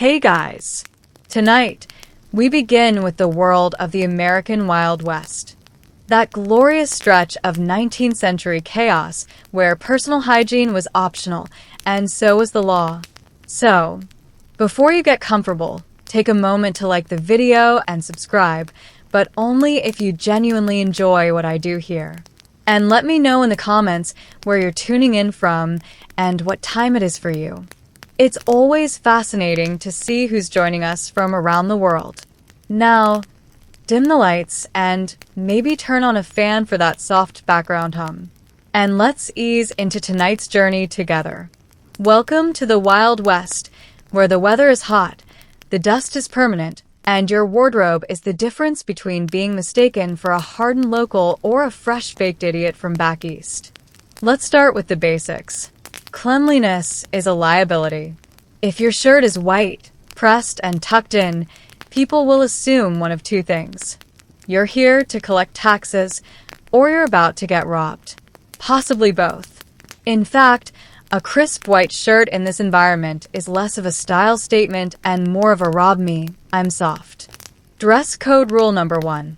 Hey guys! Tonight, we begin with the world of the American Wild West. That glorious stretch of 19th century chaos where personal hygiene was optional, and so was the law. So, before you get comfortable, take a moment to like the video and subscribe, but only if you genuinely enjoy what I do here. And let me know in the comments where you're tuning in from and what time it is for you. It's always fascinating to see who's joining us from around the world. Now, dim the lights and maybe turn on a fan for that soft background hum. And let's ease into tonight's journey together. Welcome to the Wild West, where the weather is hot, the dust is permanent, and your wardrobe is the difference between being mistaken for a hardened local or a fresh-baked idiot from back east. Let's start with the basics. Cleanliness is a liability. If your shirt is white, pressed, and tucked in, people will assume one of two things. You're here to collect taxes, or you're about to get robbed. Possibly both. In fact, a crisp white shirt in this environment is less of a style statement and more of a rob me, I'm soft. Dress code rule number 1.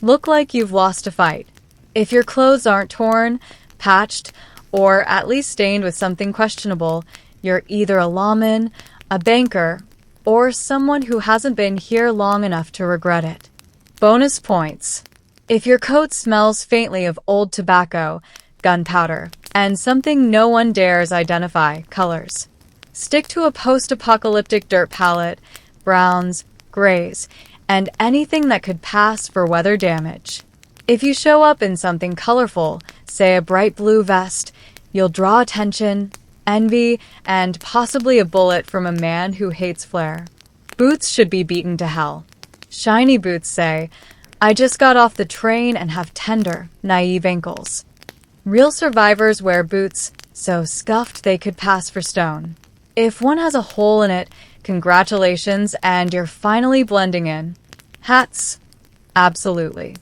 Look like you've lost a fight. If your clothes aren't torn, patched, or at least stained with something questionable, you're either a lawman, a banker, or someone who hasn't been here long enough to regret it. Bonus points. If your coat smells faintly of old tobacco, gunpowder, and something no one dares identify, colors. Stick to a post-apocalyptic dirt palette, browns, grays, and anything that could pass for weather damage. If you show up in something colorful, say a bright blue vest, you'll draw attention, envy, and possibly a bullet from a man who hates flair. Boots should be beaten to hell. Shiny boots say, I just got off the train and have tender, naive ankles. Real survivors wear boots so scuffed they could pass for stone. If one has a hole in it, congratulations, and you're finally blending in. Hats? Absolutely.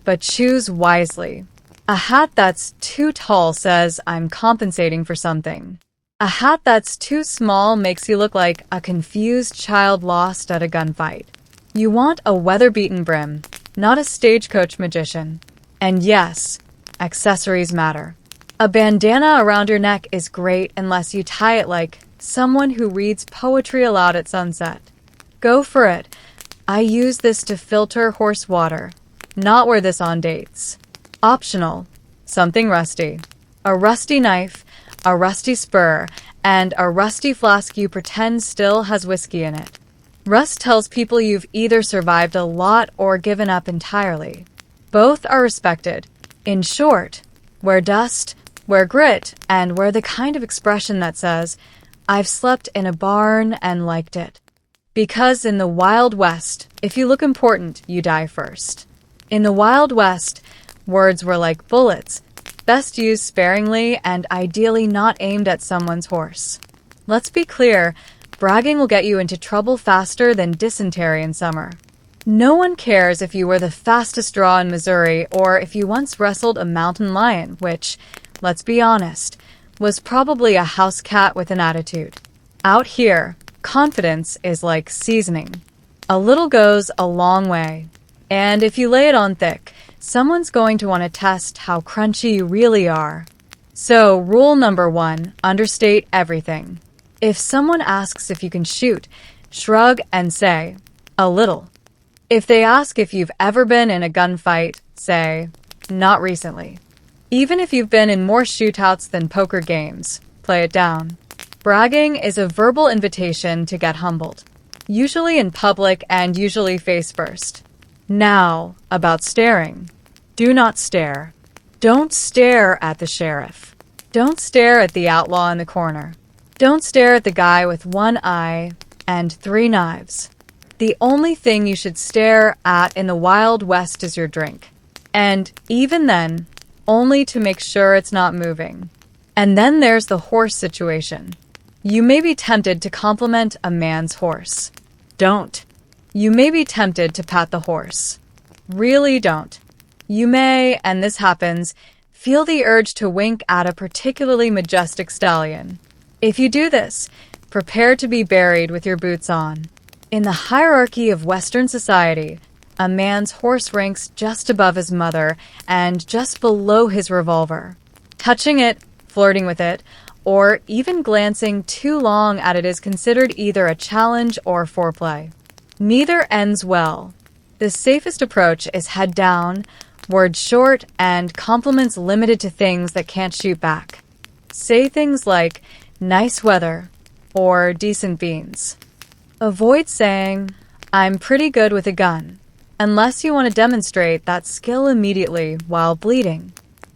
But choose wisely. A hat that's too tall says, I'm compensating for something. A hat that's too small makes you look like a confused child lost at a gunfight. You want a weather-beaten brim, not a stagecoach magician. And yes, accessories matter. A bandana around your neck is great unless you tie it like someone who reads poetry aloud at sunset. Go for it. I use this to filter horse water. Not wear this on dates. Optional. Something rusty. A rusty knife, a rusty spur, and a rusty flask you pretend still has whiskey in it. Rust tells people you've either survived a lot or given up entirely. Both are respected. In short, wear dust, wear grit, and wear the kind of expression that says, I've slept in a barn and liked it. Because in the Wild West, if you look important, you die first. In the Wild West, words were like bullets, best used sparingly and ideally not aimed at someone's horse. Let's be clear, bragging will get you into trouble faster than dysentery in summer. No one cares if you were the fastest draw in Missouri or if you once wrestled a mountain lion, which, let's be honest, was probably a house cat with an attitude. Out here, confidence is like seasoning. A little goes a long way. And if you lay it on thick, someone's going to want to test how crunchy you really are. So, rule number 1, understate everything. If someone asks if you can shoot, shrug and say, a little. If they ask if you've ever been in a gunfight, say, not recently. Even if you've been in more shootouts than poker games, play it down. Bragging is a verbal invitation to get humbled, usually in public and usually face first. Now, about staring. Do not stare. Don't stare at the sheriff. Don't stare at the outlaw in the corner. Don't stare at the guy with one eye and 3 knives. The only thing you should stare at in the Wild West is your drink. And even then, only to make sure it's not moving. And then there's the horse situation. You may be tempted to compliment a man's horse. Don't. You may be tempted to pat the horse. Really don't. You may, and this happens, feel the urge to wink at a particularly majestic stallion. If you do this, prepare to be buried with your boots on. In the hierarchy of Western society, a man's horse ranks just above his mother and just below his revolver. Touching it, flirting with it, or even glancing too long at it is considered either a challenge or foreplay. Neither ends well. The safest approach is head down, words short, and compliments limited to things that can't shoot back. Say things like, nice weather, or decent beans. Avoid saying, I'm pretty good with a gun, unless you want to demonstrate that skill immediately while bleeding.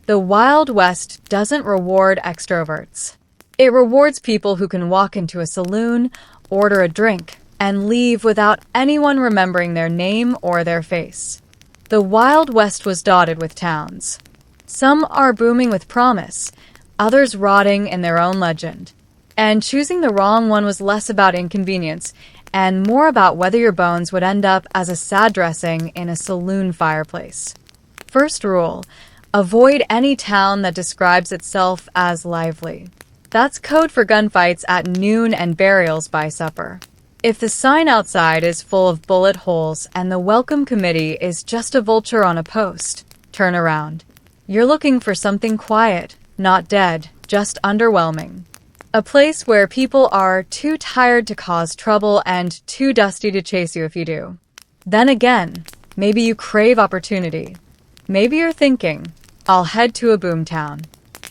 The Wild West doesn't reward extroverts. It rewards people who can walk into a saloon, order a drink, and leave without anyone remembering their name or their face. The Wild West was dotted with towns. Some are booming with promise, others rotting in their own legend. And choosing the wrong one was less about inconvenience and more about whether your bones would end up as a sad dressing in a saloon fireplace. First rule, avoid any town that describes itself as lively. That's code for gunfights at noon and burials by supper. If the sign outside is full of bullet holes and the welcome committee is just a vulture on a post, turn around. You're looking for something quiet, not dead, just underwhelming. A place where people are too tired to cause trouble and too dusty to chase you if you do. Then again, maybe you crave opportunity. Maybe you're thinking, I'll head to a boomtown.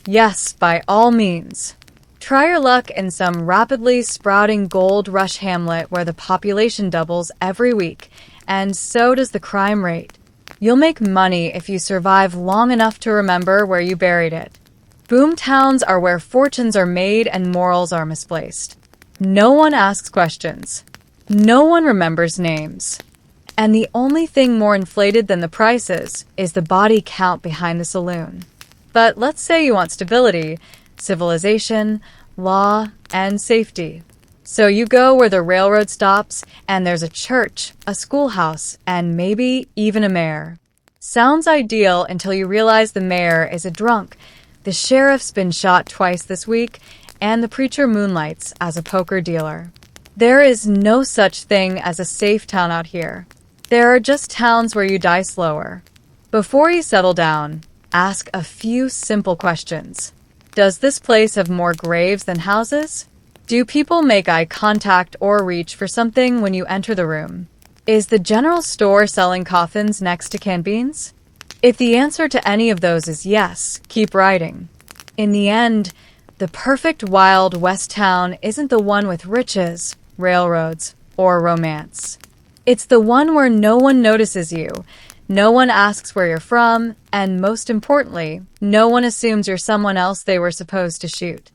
Yes, by all means. Try your luck in some rapidly sprouting gold rush hamlet where the population doubles every week, and so does the crime rate. You'll make money if you survive long enough to remember where you buried it. Boomtowns are where fortunes are made and morals are misplaced. No one asks questions. No one remembers names. And the only thing more inflated than the prices is the body count behind the saloon. But let's say you want stability, civilization, law, and safety. So you go where the railroad stops and there's a church, a schoolhouse, and maybe even a mayor. Sounds ideal until you realize the mayor is a drunk, the sheriff's been shot twice this week, and the preacher moonlights as a poker dealer. There is no such thing as a safe town out here. There are just towns where you die slower. Before you settle down, ask a few simple questions. Does this place have more graves than houses? Do people make eye contact or reach for something when you enter the room? Is the general store selling coffins next to canned beans? If the answer to any of those is yes, keep writing. In the end, the perfect Wild West town isn't the one with riches, railroads, or romance. It's the one where no one notices you, no one asks where you're from, and most importantly, no one assumes you're someone else they were supposed to shoot.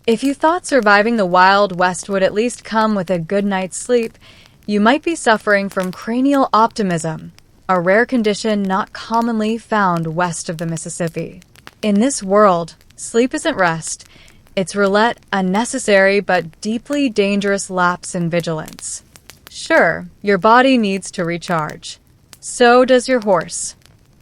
If you thought surviving the Wild West would at least come with a good night's sleep, you might be suffering from cranial optimism, a rare condition not commonly found west of the Mississippi. In this world, sleep isn't rest. It's roulette, a necessary but deeply dangerous lapse in vigilance. Sure, your body needs to recharge. So does your horse.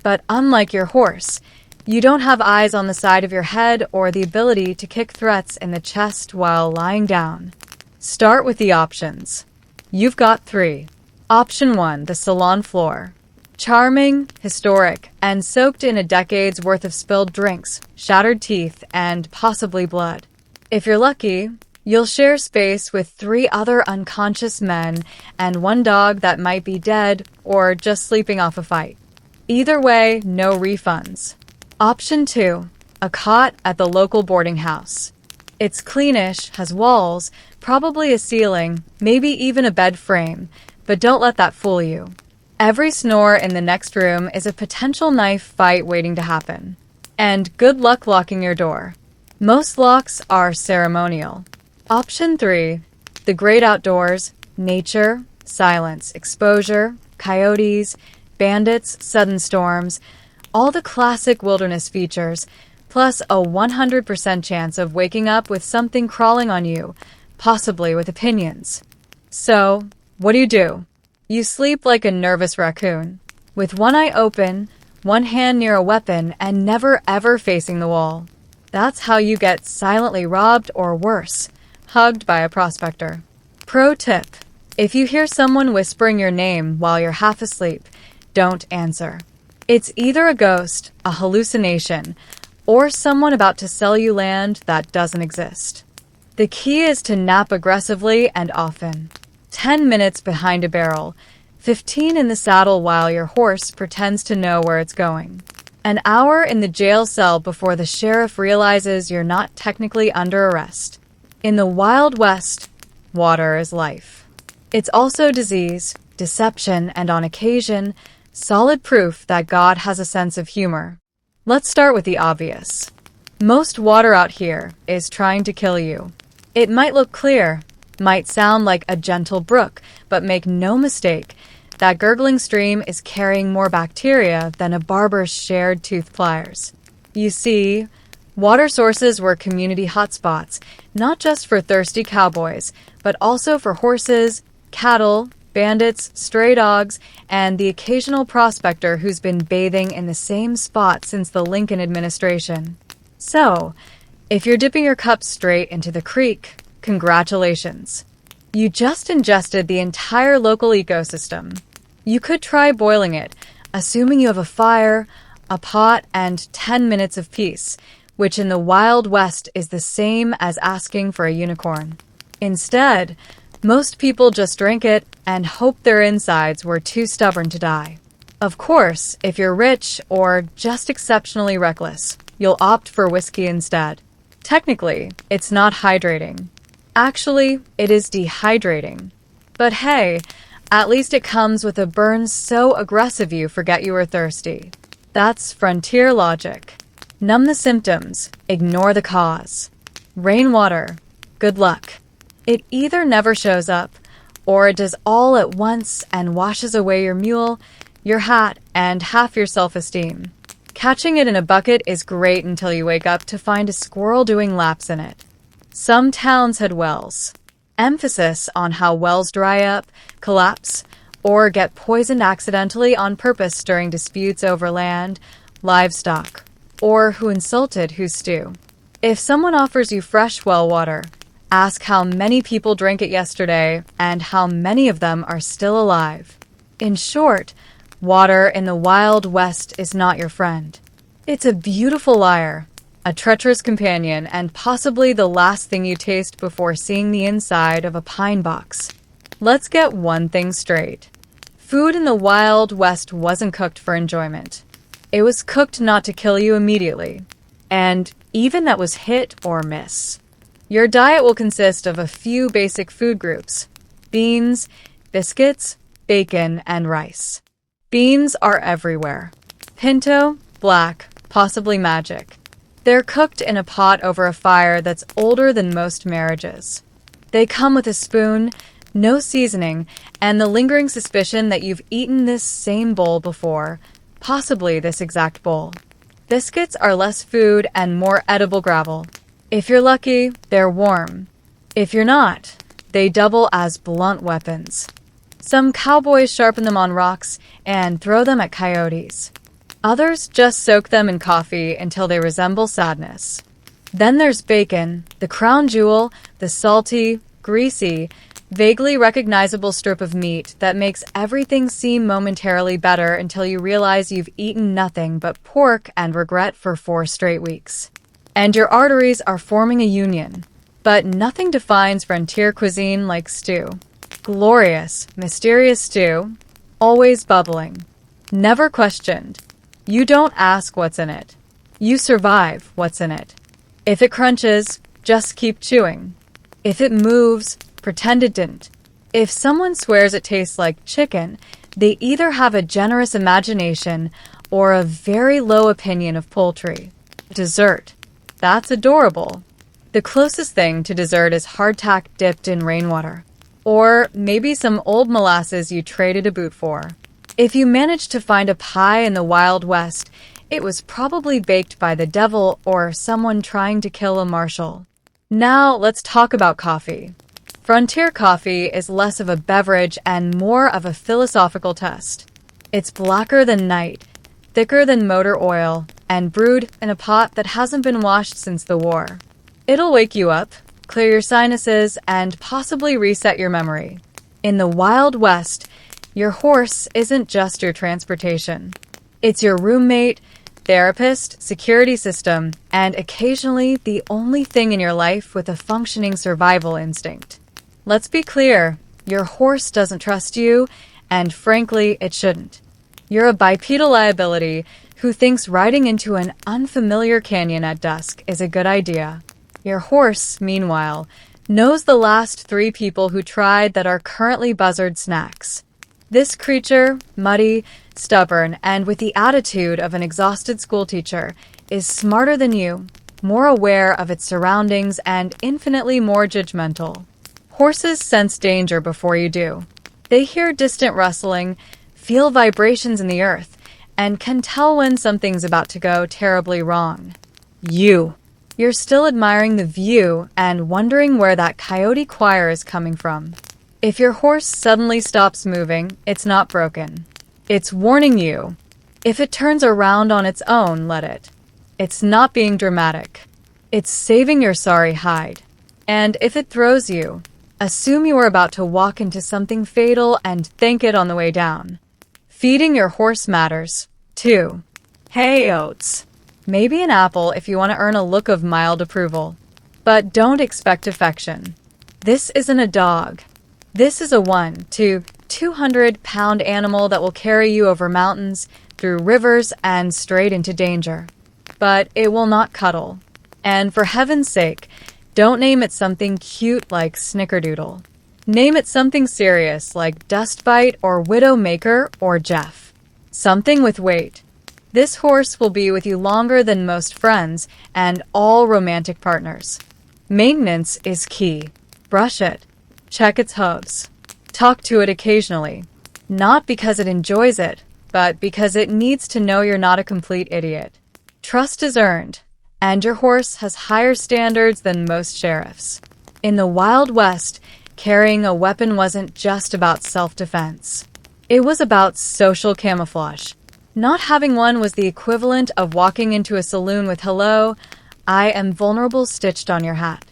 But unlike your horse, you don't have eyes on the side of your head or the ability to kick threats in the chest while lying down. Start with the options. You've got 3. Option 1, the salon floor. Charming, historic, and soaked in a decade's worth of spilled drinks, shattered teeth, and possibly blood. If you're lucky, you'll share space with 3 other unconscious men and 1 dog that might be dead or just sleeping off a fight. Either way, no refunds. Option 2, a cot at the local boarding house. It's cleanish, has walls, probably a ceiling, maybe even a bed frame, but don't let that fool you. Every snore in the next room is a potential knife fight waiting to happen. And good luck locking your door. Most locks are ceremonial. Option 3, the great outdoors, nature, silence, exposure, coyotes, bandits, sudden storms, all the classic wilderness features, plus a 100% chance of waking up with something crawling on you, possibly with opinions. So, what do? You sleep like a nervous raccoon, with one eye open, one hand near a weapon, and never ever facing the wall. That's how you get silently robbed or worse, hugged by a prospector. Pro tip: if you hear someone whispering your name while you're half asleep, don't answer. It's either a ghost, a hallucination, or someone about to sell you land that doesn't exist. The key is to nap aggressively and often. 10 minutes behind a barrel, 15 in the saddle while your horse pretends to know where it's going. An hour in the jail cell before the sheriff realizes you're not technically under arrest. In the Wild West, water is life. It's also disease, deception, and on occasion, solid proof that God has a sense of humor. Let's start with the obvious. Most water out here is trying to kill you. It might look clear, might sound like a gentle brook, but make no mistake, that gurgling stream is carrying more bacteria than a barber's shared tooth pliers. You see, water sources were community hotspots, not just for thirsty cowboys, but also for horses, cattle, bandits, stray dogs, and the occasional prospector who's been bathing in the same spot since the Lincoln administration. So, if you're dipping your cup straight into the creek, congratulations. You just ingested the entire local ecosystem. You could try boiling it, assuming you have a fire, a pot, and 10 minutes of peace, which in the Wild West is the same as asking for a unicorn. Instead, most people just drink it and hope their insides were too stubborn to die. Of course, if you're rich or just exceptionally reckless, you'll opt for whiskey instead. Technically, it's not hydrating. Actually, it is dehydrating. But hey, at least it comes with a burn so aggressive you forget you were thirsty. That's frontier logic. Numb the symptoms, ignore the cause. Rainwater, good luck. It either never shows up, or it does all at once and washes away your mule, your hat, and half your self-esteem. Catching it in a bucket is great until you wake up to find a squirrel doing laps in it. Some towns had wells. Emphasis on how wells dry up, collapse, or get poisoned accidentally on purpose during disputes over land, livestock, or who insulted whose stew. If someone offers you fresh well water, ask how many people drank it yesterday and how many of them are still alive. In short, water in the Wild West is not your friend. It's a beautiful liar, a treacherous companion, and possibly the last thing you taste before seeing the inside of a pine box. Let's get one thing straight. Food in the Wild West wasn't cooked for enjoyment. It was cooked not to kill you immediately. And even that was hit or miss. Your diet will consist of a few basic food groups: beans, biscuits, bacon, and rice. Beans are everywhere. Pinto, black, possibly magic. They're cooked in a pot over a fire that's older than most marriages. They come with a spoon, no seasoning, and the lingering suspicion that you've eaten this same bowl before, possibly this exact bowl. Biscuits are less food and more edible gravel. If you're lucky, they're warm. If you're not, they double as blunt weapons. Some cowboys sharpen them on rocks and throw them at coyotes. Others just soak them in coffee until they resemble sadness. Then there's bacon, the crown jewel, the salty, greasy, vaguely recognizable strip of meat that makes everything seem momentarily better until you realize you've eaten nothing but pork and regret for 4 straight weeks. And your arteries are forming a union. But nothing defines frontier cuisine like stew. Glorious, mysterious stew, always bubbling, never questioned. You don't ask what's in it. You survive what's in it. If it crunches, just keep chewing. If it moves, pretend it didn't. If someone swears it tastes like chicken, they either have a generous imagination or a very low opinion of poultry. Dessert. That's adorable. The closest thing to dessert is hardtack dipped in rainwater. Or maybe some old molasses you traded a boot for. If you managed to find a pie in the Wild West, it was probably baked by the devil or someone trying to kill a marshal. Now let's talk about coffee. Frontier coffee is less of a beverage and more of a philosophical test. It's blacker than night, thicker than motor oil, and brewed in a pot that hasn't been washed since the war. It'll wake you up, clear your sinuses, and possibly reset your memory. In the Wild West, your horse isn't just your transportation. It's your roommate, therapist, security system, and occasionally the only thing in your life with a functioning survival instinct. Let's be clear, your horse doesn't trust you, and frankly, it shouldn't. You're a bipedal liability who thinks riding into an unfamiliar canyon at dusk is a good idea. Your horse, meanwhile, knows the last 3 people who tried that are currently buzzard snacks. This creature, muddy, stubborn, and with the attitude of an exhausted schoolteacher, is smarter than you, more aware of its surroundings, and infinitely more judgmental. Horses sense danger before you do. They hear distant rustling, feel vibrations in the earth, and can tell when something's about to go terribly wrong. You're still admiring the view and wondering where that coyote choir is coming from. If your horse suddenly stops moving, it's not broken. It's warning you. If it turns around on its own, let it. It's not being dramatic. It's saving your sorry hide. And if it throws you, assume you are about to walk into something fatal and thank it on the way down. Feeding your horse matters, too. Hey, oats. Maybe an apple if you want to earn a look of mild approval. But don't expect affection. This isn't a dog. This is a 1 to 200-pound animal that will carry you over mountains, through rivers, and straight into danger. But it will not cuddle. And for heaven's sake, don't name it something cute like Snickerdoodle. Name it something serious like Dustbite or Widowmaker or Jeff. Something with weight. This horse will be with you longer than most friends and all romantic partners. Maintenance is key. Brush it. Check its hooves. Talk to it occasionally. Not because it enjoys it, but because it needs to know you're not a complete idiot. Trust is earned, and your horse has higher standards than most sheriffs. In the Wild West, carrying a weapon wasn't just about self-defense. It was about social camouflage. Not having one was the equivalent of walking into a saloon with "Hello, I am vulnerable" stitched on your hat.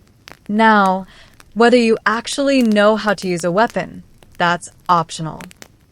Now, whether you actually know how to use a weapon, that's optional.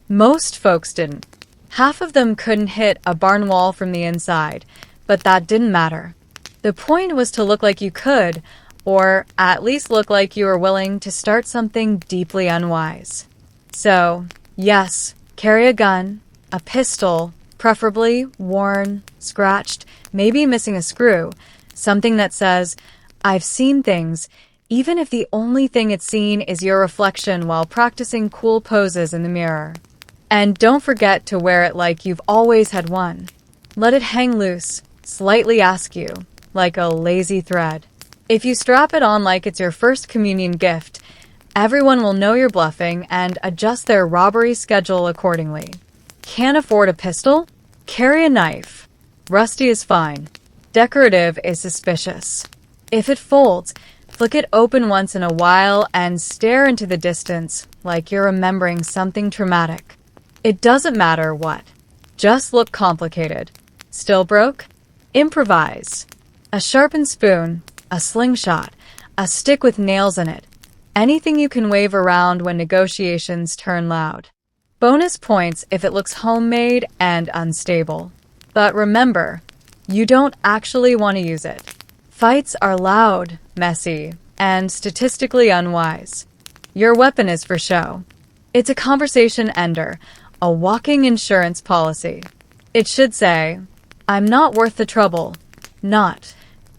Most folks didn't. Half of them couldn't hit a barn wall from the inside, but that didn't matter. The point was to look like you could, or at least look like you were willing to start something deeply unwise. So, yes, carry a gun, a pistol, preferably worn, scratched, maybe missing a screw, something that says, "I've seen things," even if the only thing it's seen is your reflection while practicing cool poses in the mirror. And don't forget to wear it like you've always had one. Let it hang loose, slightly askew, like a lazy thread. If you strap it on like it's your first communion gift, everyone will know you're bluffing and adjust their robbery schedule accordingly. Can't afford a pistol? Carry a knife. Rusty is fine. Decorative is suspicious. If it folds, flick it open once in a while and stare into the distance like you're remembering something traumatic. It doesn't matter what. Just look complicated. Still broke? Improvise. A sharpened spoon, a slingshot, a stick with nails in it. Anything you can wave around when negotiations turn loud. Bonus points if it looks homemade and unstable. But remember, you don't actually want to use it. Fights are loud, messy, and statistically unwise. Your weapon is for show. It's a conversation ender, a walking insurance policy. It should say, "I'm not worth the trouble," not,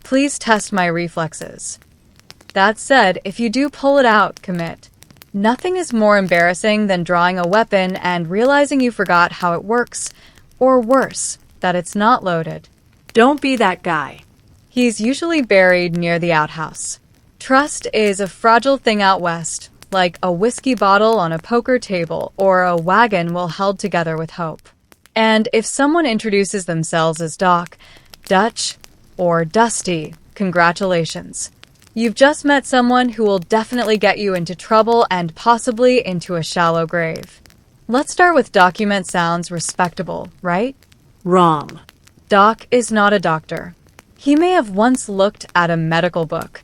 "Please test my reflexes." That said, if you do pull it out, commit. Nothing is more embarrassing than drawing a weapon and realizing you forgot how it works, or worse, that it's not loaded. Don't be that guy. He's usually buried near the outhouse. Trust is a fragile thing out west, like a whiskey bottle on a poker table or a wagon well held together with hope. And if someone introduces themselves as Doc, Dutch, or Dusty, congratulations. You've just met someone who will definitely get you into trouble and possibly into a shallow grave. Let's start with document sounds respectable, right? Wrong. Doc is not a doctor. He may have once looked at a medical book.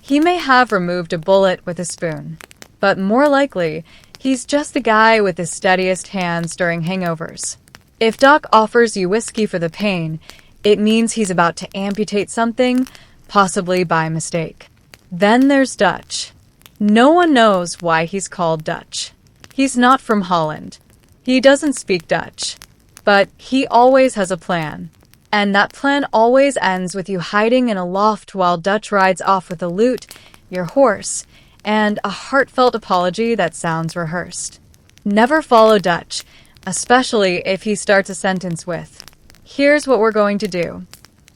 He may have removed a bullet with a spoon, but more likely, he's just the guy with the steadiest hands during hangovers. If Doc offers you whiskey for the pain, it means he's about to amputate something, possibly by mistake. Then there's Dutch. No one knows why he's called Dutch. He's not from Holland. He doesn't speak Dutch. But he always has a plan. And that plan always ends with you hiding in a loft while Dutch rides off with a lute, your horse, and a heartfelt apology that sounds rehearsed. Never follow Dutch, especially if he starts a sentence with, "Here's what we're going to do."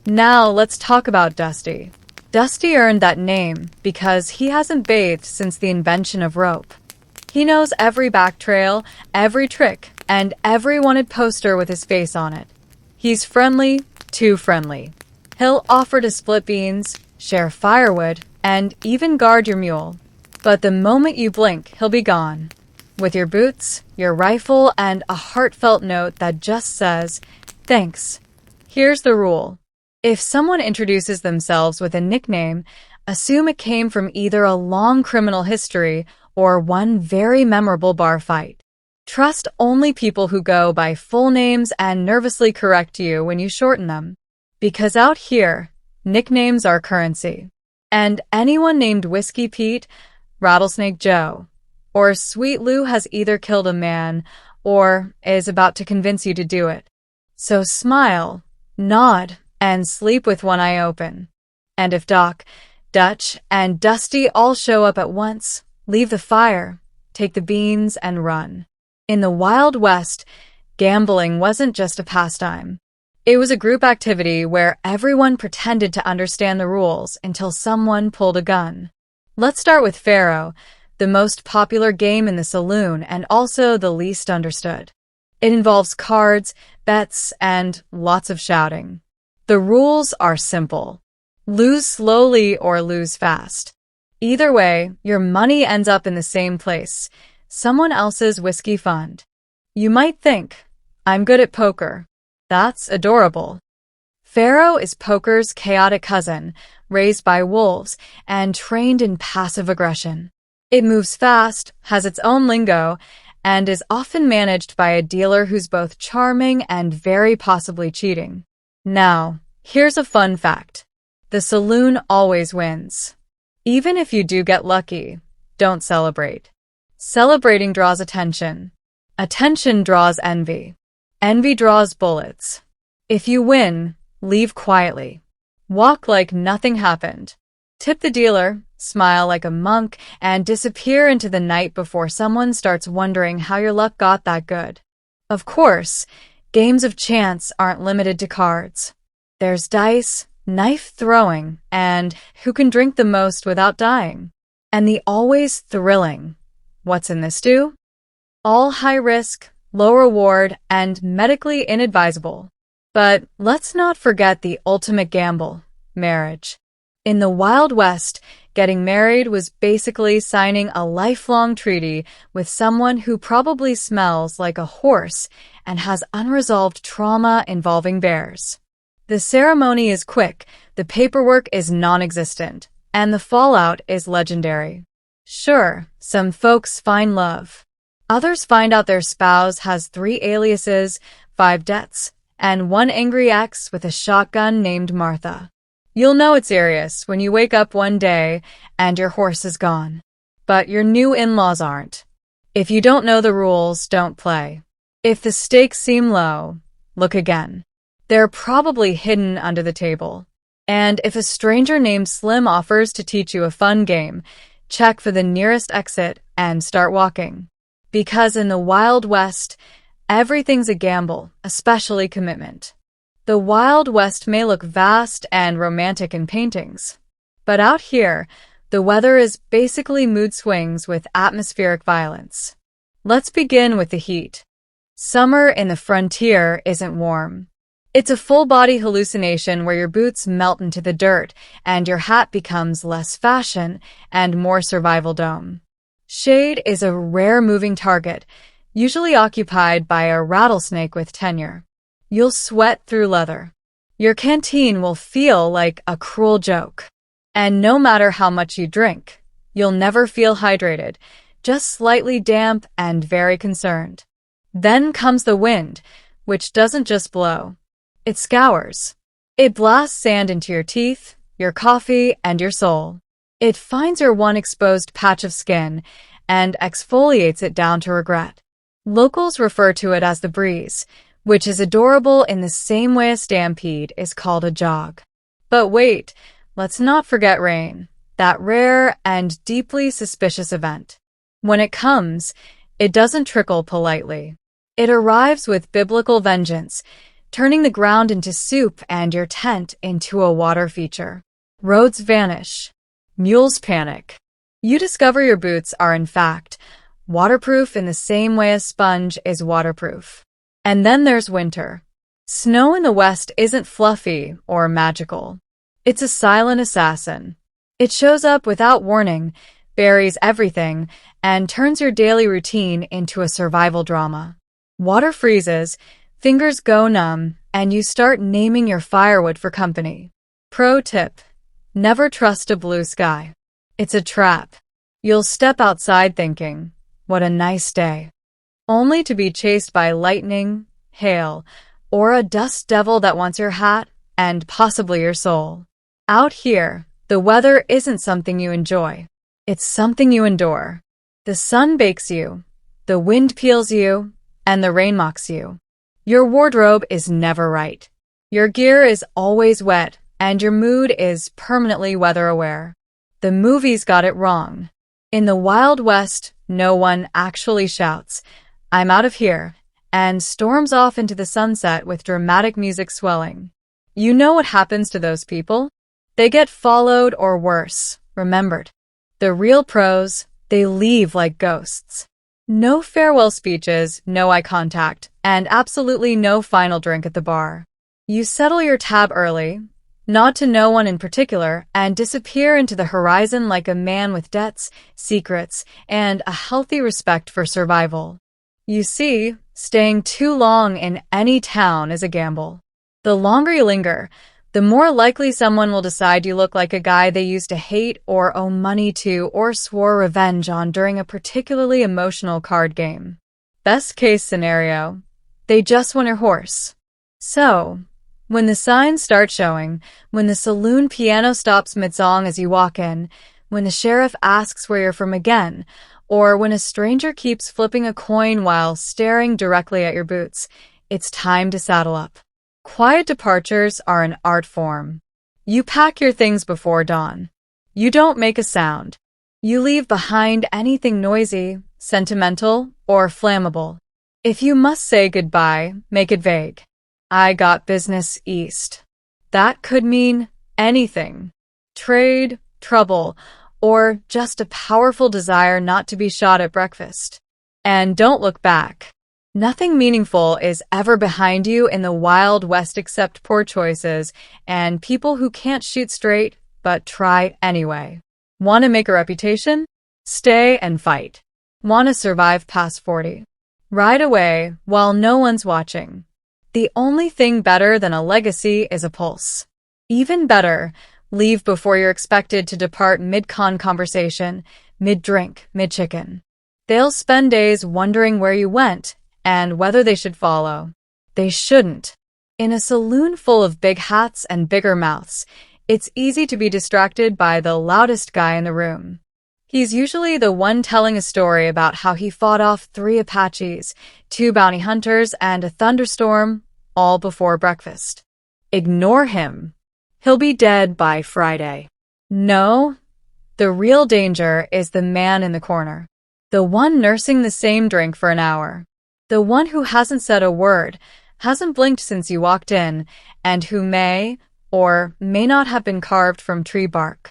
Now let's talk about Dusty. Dusty earned that name because he hasn't bathed since the invention of rope. He knows every back trail, every trick, and every wanted poster with his face on it. He's friendly, too friendly. He'll offer to split beans, share firewood, and even guard your mule. But the moment you blink, he'll be gone. With your boots, your rifle, and a heartfelt note that just says, "Thanks." Here's the rule. If someone introduces themselves with a nickname, assume it came from either a long criminal history or one very memorable bar fight. Trust only people who go by full names and nervously correct you when you shorten them. Because out here, nicknames are currency. And anyone named Whiskey Pete, Rattlesnake Joe, or Sweet Lou has either killed a man or is about to convince you to do it. So smile, nod, and sleep with one eye open. And if Doc, Dutch, and Dusty all show up at once, leave the fire, take the beans, and run. In the Wild West, gambling wasn't just a pastime. It was a group activity where everyone pretended to understand the rules until someone pulled a gun. Let's start with Faro, the most popular game in the saloon and also the least understood. It involves cards, bets, and lots of shouting. The rules are simple. Lose slowly or lose fast. Either way, your money ends up in the same place, someone else's whiskey fund. You might think, I'm good at poker. That's adorable. Faro is poker's chaotic cousin, raised by wolves and trained in passive aggression. It moves fast, has its own lingo, and is often managed by a dealer who's both charming and very possibly cheating. Now, here's a fun fact. The saloon always wins. Even if you do get lucky, don't celebrate. Celebrating draws attention. Attention draws envy. Envy draws bullets. If you win, leave quietly. Walk like nothing happened. Tip the dealer, smile like a monk, and disappear into the night before someone starts wondering how your luck got that good. Of course, games of chance aren't limited to cards. There's dice, knife throwing, and who can drink the most without dying. And the always thrilling, what's in this stew? All high risk, low reward, and medically inadvisable. But let's not forget the ultimate gamble, marriage. In the Wild West, getting married was basically signing a lifelong treaty with someone who probably smells like a horse and has unresolved trauma involving bears. The ceremony is quick, the paperwork is non-existent, and the fallout is legendary. Sure, some folks find love. Others find out their spouse has 3 aliases, 5 debts, and 1 angry ex with a shotgun named Martha. You'll know it's serious when you wake up one day and your horse is gone. But your new in-laws aren't. If you don't know the rules, don't play. If the stakes seem low, look again. They're probably hidden under the table. And if a stranger named Slim offers to teach you a fun game, check for the nearest exit and start walking. Because in the Wild West, everything's a gamble, especially commitment. The Wild West may look vast and romantic in paintings, but out here, the weather is basically mood swings with atmospheric violence. Let's begin with the heat. Summer in the frontier isn't warm. It's a full-body hallucination where your boots melt into the dirt and your hat becomes less fashion and more survival dome. Shade is a rare moving target, usually occupied by a rattlesnake with tenure. You'll sweat through leather. Your canteen will feel like a cruel joke. And no matter how much you drink, you'll never feel hydrated, just slightly damp and very concerned. Then comes the wind, which doesn't just blow. It scours. It blasts sand into your teeth, your coffee, and your soul. It finds your one exposed patch of skin and exfoliates it down to regret. Locals refer to it as the breeze, which is adorable in the same way a stampede is called a jog. But wait, let's not forget rain, that rare and deeply suspicious event. When it comes, it doesn't trickle politely. It arrives with biblical vengeance, turning the ground into soup and your tent into a water feature. Roads vanish. Mules panic. You discover your boots are, in fact, waterproof in the same way a sponge is waterproof. And then there's winter. Snow in the West isn't fluffy or magical. It's a silent assassin. It shows up without warning, buries everything, and turns your daily routine into a survival drama. Water freezes, fingers go numb, and you start naming your firewood for company. Pro tip: never trust a blue sky. It's a trap. You'll step outside thinking, what a nice day, only to be chased by lightning, hail, or a dust devil that wants your hat and possibly your soul. Out here, the weather isn't something you enjoy. It's something you endure. The sun bakes you, the wind peels you, and the rain mocks you. Your wardrobe is never right. Your gear is always wet, and your mood is permanently weather-aware. The movies got it wrong. In the Wild West, no one actually shouts, "I'm out of here," and storms off into the sunset with dramatic music swelling. You know what happens to those people? They get followed or worse, remembered. The real pros, they leave like ghosts. No farewell speeches, no eye contact, and absolutely no final drink at the bar. You settle your tab early, nod to no one in particular, and disappear into the horizon like a man with debts, secrets, and a healthy respect for survival. You see, staying too long in any town is a gamble. The longer you linger, the more likely someone will decide you look like a guy they used to hate or owe money to or swore revenge on during a particularly emotional card game. Best case scenario, they just won your horse. So, when the signs start showing, when the saloon piano stops mid-song as you walk in, when the sheriff asks where you're from again, or when a stranger keeps flipping a coin while staring directly at your boots, it's time to saddle up. Quiet departures are an art form. You pack your things before dawn. You don't make a sound. You leave behind anything noisy, sentimental, or flammable. If you must say goodbye, make it vague. I got business east. That could mean anything. Trade, trouble, or just a powerful desire not to be shot at breakfast. And don't look back. Nothing meaningful is ever behind you in the Wild West except poor choices and people who can't shoot straight but try anyway. Want to make a reputation? Stay and fight. Want to survive past 40? Ride away while no one's watching. The only thing better than a legacy is a pulse. Even better, leave before you're expected to depart mid-con conversation, mid-drink, mid-chicken. They'll spend days wondering where you went and whether they should follow. They shouldn't. In a saloon full of big hats and bigger mouths, it's easy to be distracted by the loudest guy in the room. He's usually the one telling a story about how he fought off 3 Apaches, 2 bounty hunters, and a thunderstorm, all before breakfast. Ignore him. He'll be dead by Friday. No, the real danger is the man in the corner. The one nursing the same drink for an hour. The one who hasn't said a word, hasn't blinked since you walked in, and who may or may not have been carved from tree bark.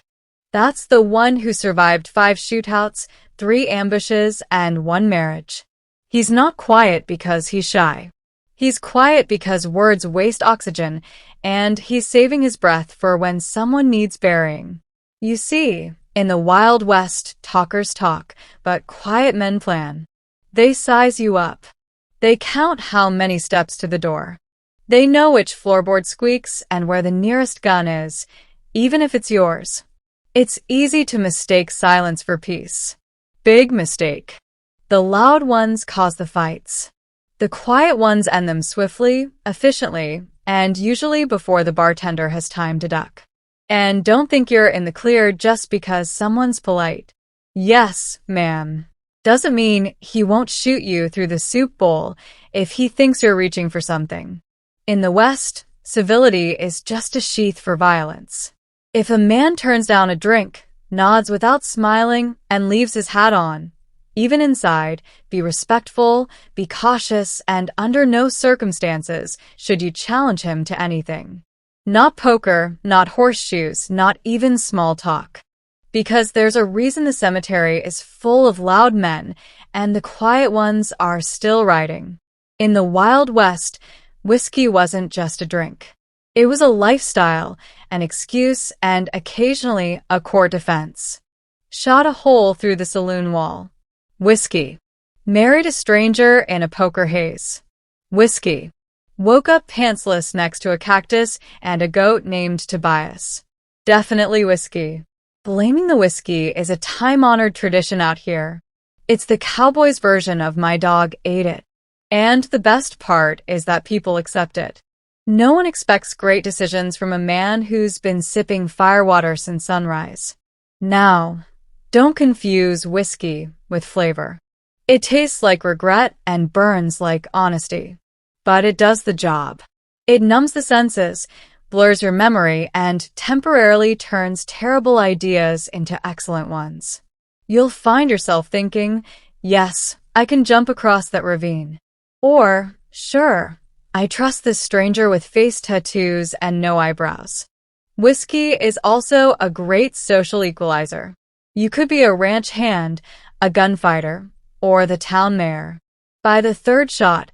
That's the one who survived 5 shootouts, 3 ambushes, and 1 marriage. He's not quiet because he's shy. He's quiet because words waste oxygen, and he's saving his breath for when someone needs burying. You see, in the Wild West, talkers talk, but quiet men plan. They size you up. They count how many steps to the door. They know which floorboard squeaks and where the nearest gun is, even if it's yours. It's easy to mistake silence for peace. Big mistake. The loud ones cause the fights. The quiet ones end them swiftly, efficiently, and usually before the bartender has time to duck. And don't think you're in the clear just because someone's polite. Yes, ma'am. Doesn't mean he won't shoot you through the soup bowl if he thinks you're reaching for something. In the West, civility is just a sheath for violence. If a man turns down a drink, nods without smiling, and leaves his hat on, even inside, be respectful, be cautious, and under no circumstances should you challenge him to anything. Not poker, not horseshoes, not even small talk. Because there's a reason the cemetery is full of loud men and the quiet ones are still riding. In the Wild West, whiskey wasn't just a drink. It was a lifestyle, an excuse, and occasionally a court defense. Shot a hole through the saloon wall. Whiskey. Married a stranger in a poker haze. Whiskey. Woke up pantsless next to a cactus and a goat named Tobias. Definitely whiskey. Blaming the whiskey is a time-honored tradition out here. It's the cowboys' version of my dog ate it. And the best part is that people accept it. No one expects great decisions from a man who's been sipping firewater since sunrise. Now, don't confuse whiskey with flavor. It tastes like regret and burns like honesty. But it does the job. It numbs the senses, blurs your memory, and temporarily turns terrible ideas into excellent ones. You'll find yourself thinking, yes, I can jump across that ravine. Or, sure, I trust this stranger with face tattoos and no eyebrows. Whiskey is also a great social equalizer. You could be a ranch hand, a gunfighter, or the town mayor. By the third shot,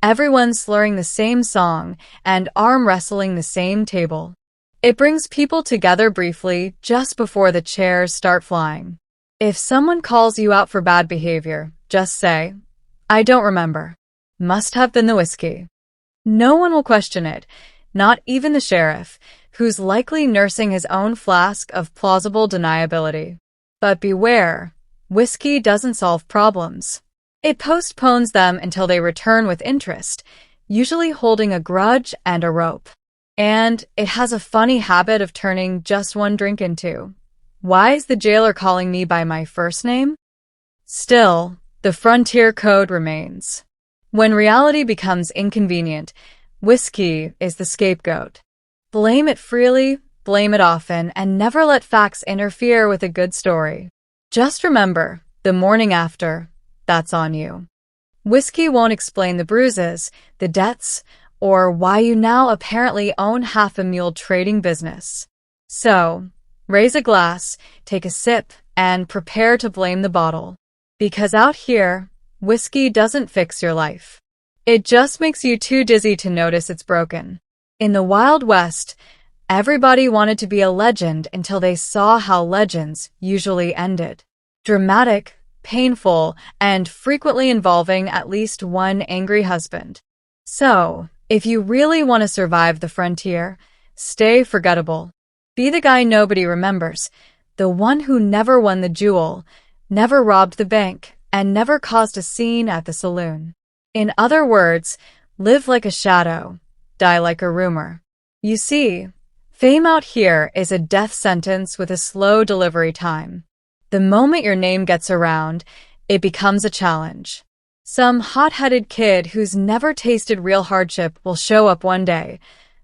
everyone's slurring the same song and arm wrestling the same table. It brings people together briefly just before the chairs start flying. If someone calls you out for bad behavior, just say, I don't remember. Must have been the whiskey. No one will question it, not even the sheriff, who's likely nursing his own flask of plausible deniability. But beware, whiskey doesn't solve problems. It postpones them until they return with interest, usually holding a grudge and a rope. And it has a funny habit of turning just one drink into, why is the jailer calling me by my first name? Still, the frontier code remains. When reality becomes inconvenient, whiskey is the scapegoat. Blame it freely, blame it often, and never let facts interfere with a good story. Just remember, the morning after, that's on you. Whiskey won't explain the bruises, the debts, or why you now apparently own half a mule trading business. So, raise a glass, take a sip, and prepare to blame the bottle. Because out here, whiskey doesn't fix your life. It just makes you too dizzy to notice it's broken. In the Wild West, everybody wanted to be a legend until they saw how legends usually ended. Dramatic, painful, and frequently involving at least one angry husband. So, if you really want to survive the frontier, stay forgettable. Be the guy nobody remembers, the one who never won the jewel, never robbed the bank, and never caused a scene at the saloon. In other words, live like a shadow, die like a rumor. You see, fame out here is a death sentence with a slow delivery time. The moment your name gets around, it becomes a challenge. Some hot-headed kid who's never tasted real hardship will show up one day,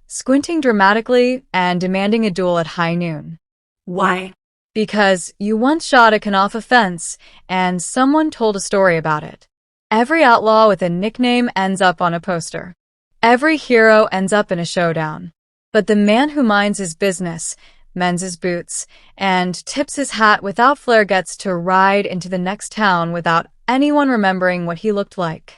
squinting dramatically and demanding a duel at high noon. Why? Because you once shot a can off a fence and someone told a story about it. Every outlaw with a nickname ends up on a poster. Every hero ends up in a showdown. But the man who minds his business, mends his boots, and tips his hat without flair gets to ride into the next town without anyone remembering what he looked like.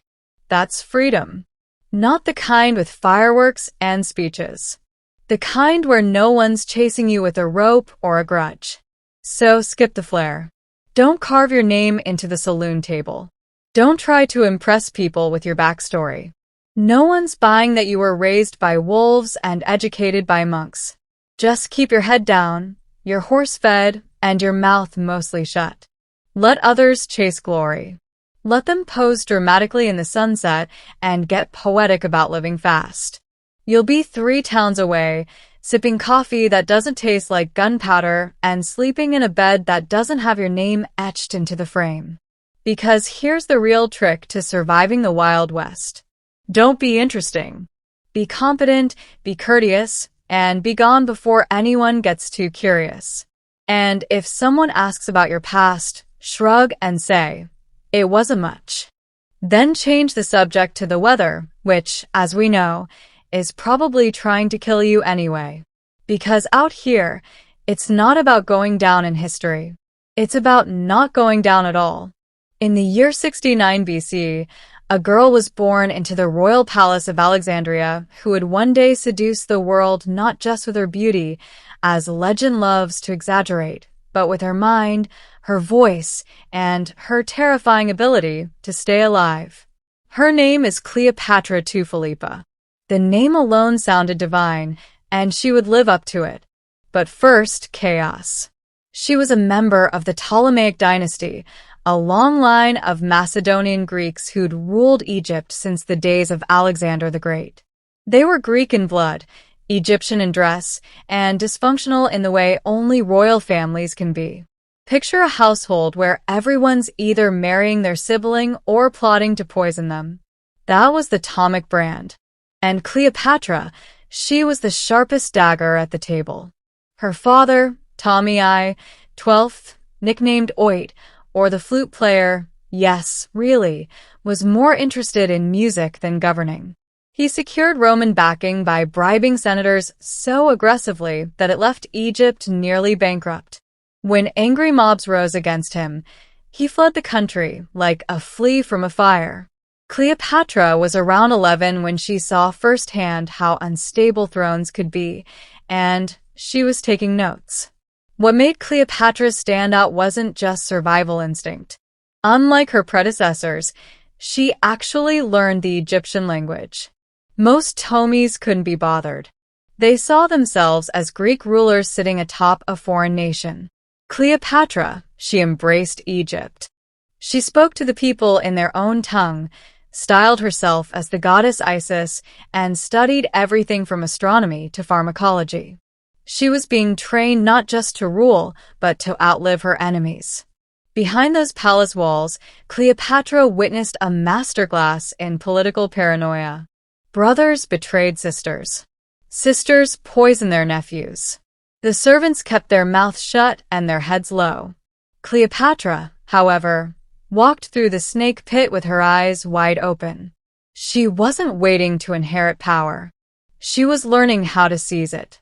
That's freedom. Not the kind with fireworks and speeches. The kind where no one's chasing you with a rope or a grudge. So skip the flair. Don't carve your name into the saloon table. Don't try to impress people with your backstory. No one's buying that you were raised by wolves and educated by monks. Just keep your head down, your horse fed, and your mouth mostly shut. Let others chase glory. Let them pose dramatically in the sunset and get poetic about living fast. You'll be 3 towns away, sipping coffee that doesn't taste like gunpowder and sleeping in a bed that doesn't have your name etched into the frame. Because here's the real trick to surviving the Wild West. Don't be interesting. Be competent, be courteous, and be gone before anyone gets too curious. And if someone asks about your past, shrug and say, "It wasn't much." Then change the subject to the weather, which, as we know, is probably trying to kill you anyway. Because out here, it's not about going down in history. It's about not going down at all. In the year 69 BC, a girl was born into the royal palace of Alexandria who would one day seduce the world not just with her beauty, as legend loves to exaggerate, but with her mind, her voice, and her terrifying ability to stay alive. Her name is Cleopatra Philippa. The name alone sounded divine, and she would live up to it. But first, chaos. She was a member of the Ptolemaic dynasty, a long line of Macedonian Greeks who'd ruled Egypt since the days of Alexander the Great. They were Greek in blood, Egyptian in dress, and dysfunctional in the way only royal families can be. Picture a household where everyone's either marrying their sibling or plotting to poison them. That was the Ptolemaic brand. And Cleopatra, she was the sharpest dagger at the table. Her father, Ptolemy XII, nicknamed Oit, or the flute player, yes, really, was more interested in music than governing. He secured Roman backing by bribing senators so aggressively that it left Egypt nearly bankrupt. When angry mobs rose against him, he fled the country like a flea from a fire. Cleopatra was around 11 when she saw firsthand how unstable thrones could be, and she was taking notes. What made Cleopatra stand out wasn't just survival instinct. Unlike her predecessors, she actually learned the Egyptian language. Most Ptolemies couldn't be bothered. They saw themselves as Greek rulers sitting atop a foreign nation. Cleopatra, she embraced Egypt. She spoke to the people in their own tongue, styled herself as the goddess Isis, and studied everything from astronomy to pharmacology. She was being trained not just to rule, but to outlive her enemies. Behind those palace walls, Cleopatra witnessed a masterclass in political paranoia. Brothers betrayed sisters. Sisters poisoned their nephews. The servants kept their mouths shut and their heads low. Cleopatra, however, walked through the snake pit with her eyes wide open. She wasn't waiting to inherit power. She was learning how to seize it.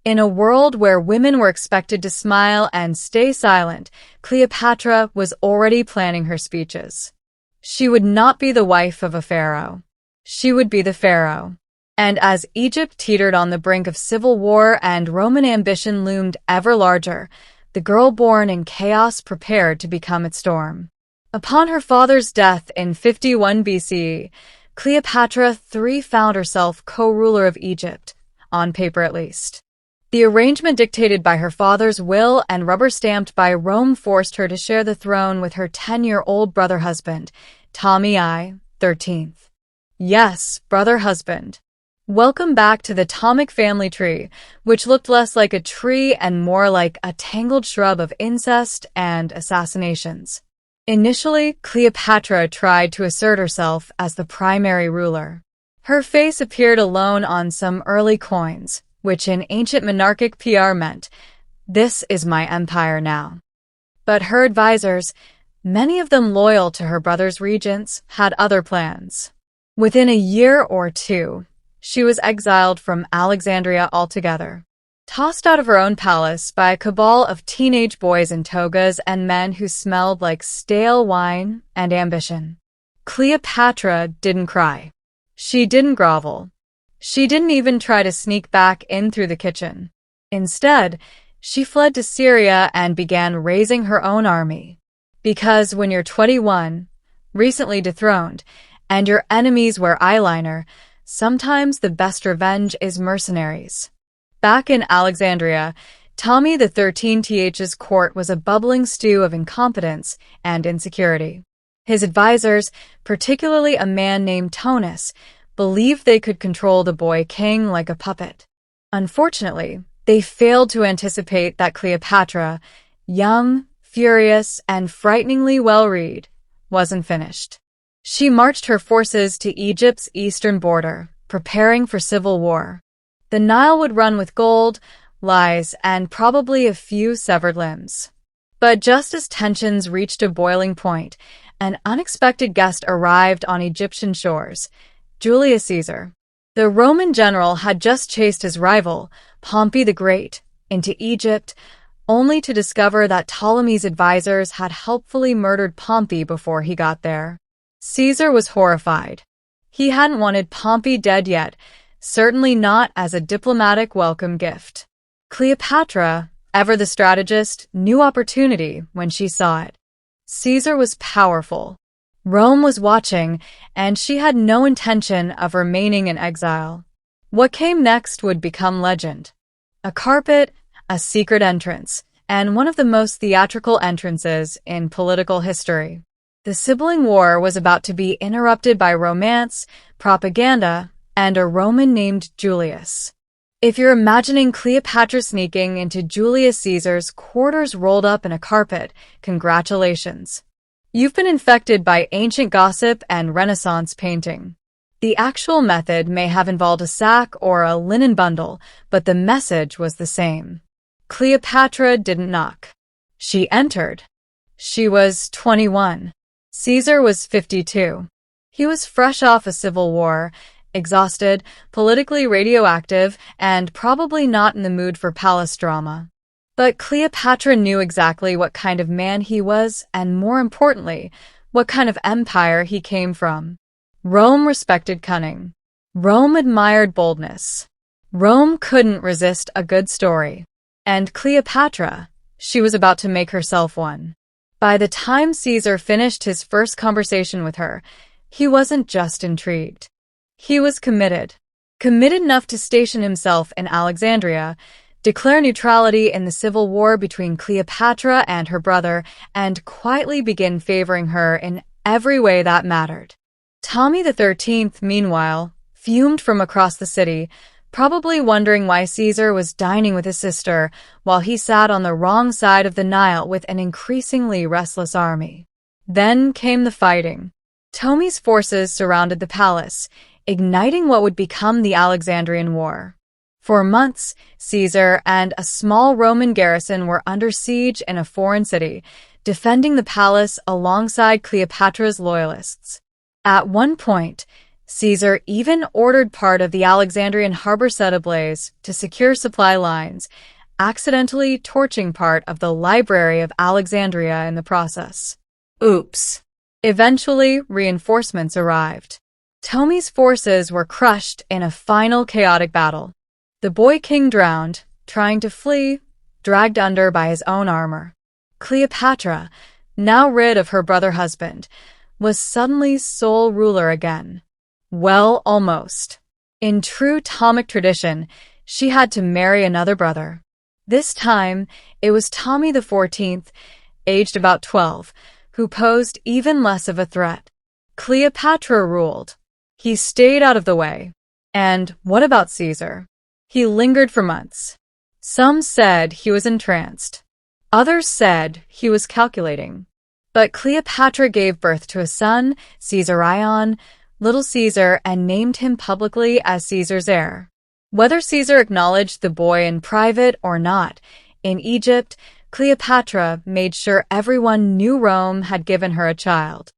In a world where women were expected to smile and stay silent, Cleopatra was already planning her speeches. She would not be the wife of a pharaoh. She would be the pharaoh. And as Egypt teetered on the brink of civil war and Roman ambition loomed ever larger, the girl born in chaos prepared to become its storm. Upon her father's death in 51 BC, Cleopatra III found herself co-ruler of Egypt, on paper at least. The arrangement dictated by her father's will and rubber-stamped by Rome forced her to share the throne with her 10-year-old brother-husband, Ptolemy XIII. Yes, brother-husband. Welcome back to the Ptolemaic family tree, which looked less like a tree and more like a tangled shrub of incest and assassinations. Initially, Cleopatra tried to assert herself as the primary ruler. Her face appeared alone on some early coins, which in ancient monarchic PR meant, "This is my empire now." But her advisors, many of them loyal to her brother's regents, had other plans. Within a year or two, she was exiled from Alexandria altogether, tossed out of her own palace by a cabal of teenage boys in togas and men who smelled like stale wine and ambition. Cleopatra didn't cry. She didn't grovel. She didn't even try to sneak back in through the kitchen. Instead, she fled to Syria and began raising her own army. Because when you're 21, recently dethroned, and your enemies wear eyeliner, sometimes the best revenge is mercenaries. Back in Alexandria, Tommy the 13th's court was a bubbling stew of incompetence and insecurity. His advisors, particularly a man named Tonus, believed they could control the boy king like a puppet. Unfortunately, they failed to anticipate that Cleopatra, young, furious, and frighteningly well-read, wasn't finished. She marched her forces to Egypt's eastern border, preparing for civil war. The Nile would run with gold, lies, and probably a few severed limbs. But just as tensions reached a boiling point, an unexpected guest arrived on Egyptian shores, Julius Caesar. The Roman general had just chased his rival, Pompey the Great, into Egypt, only to discover that Ptolemy's advisors had helpfully murdered Pompey before he got there. Caesar was horrified. He hadn't wanted Pompey dead yet, certainly not as a diplomatic welcome gift. Cleopatra, ever the strategist, knew opportunity when she saw it. Caesar was powerful. Rome was watching, and she had no intention of remaining in exile. What came next would become legend. A carpet, a secret entrance, and one of the most theatrical entrances in political history. The sibling war was about to be interrupted by romance, propaganda, and a Roman named Julius. If you're imagining Cleopatra sneaking into Julius Caesar's quarters rolled up in a carpet, congratulations. You've been infected by ancient gossip and Renaissance painting. The actual method may have involved a sack or a linen bundle, but the message was the same. Cleopatra didn't knock. She entered. She was 21. Caesar was 52. He was fresh off a civil war, exhausted, politically radioactive, and probably not in the mood for palace drama. But Cleopatra knew exactly what kind of man he was, and more importantly, what kind of empire he came from. Rome respected cunning. Rome admired boldness. Rome couldn't resist a good story. And Cleopatra, she was about to make herself one. By the time Caesar finished his first conversation with her, he wasn't just intrigued. He was committed. Committed enough to station himself in Alexandria, declare neutrality in the civil war between Cleopatra and her brother, and quietly begin favoring her in every way that mattered. Tommy the 13th, meanwhile, fumed from across the city, probably wondering why Caesar was dining with his sister while he sat on the wrong side of the Nile with an increasingly restless army. Then came the fighting. Ptolemy's forces surrounded the palace, igniting what would become the Alexandrian War. For months, Caesar and a small Roman garrison were under siege in a foreign city, defending the palace alongside Cleopatra's loyalists. At one point, Caesar even ordered part of the Alexandrian harbor set ablaze to secure supply lines, accidentally torching part of the Library of Alexandria in the process. Oops. Eventually, reinforcements arrived. Ptolemy's forces were crushed in a final chaotic battle. The boy king drowned, trying to flee, dragged under by his own armor. Cleopatra, now rid of her brother-husband, was suddenly sole ruler again. Well, almost. In true Ptolemaic tradition, she had to marry another brother. This time, it was Tommy the 14th, aged about 12, who posed even less of a threat. Cleopatra ruled. He stayed out of the way. And what about Caesar? He lingered for months. Some said he was entranced. Others said he was calculating. But Cleopatra gave birth to a son, Caesarion, Little Caesar, and named him publicly as Caesar's heir. Whether Caesar acknowledged the boy in private or not, in Egypt, Cleopatra made sure everyone knew Rome had given her a child.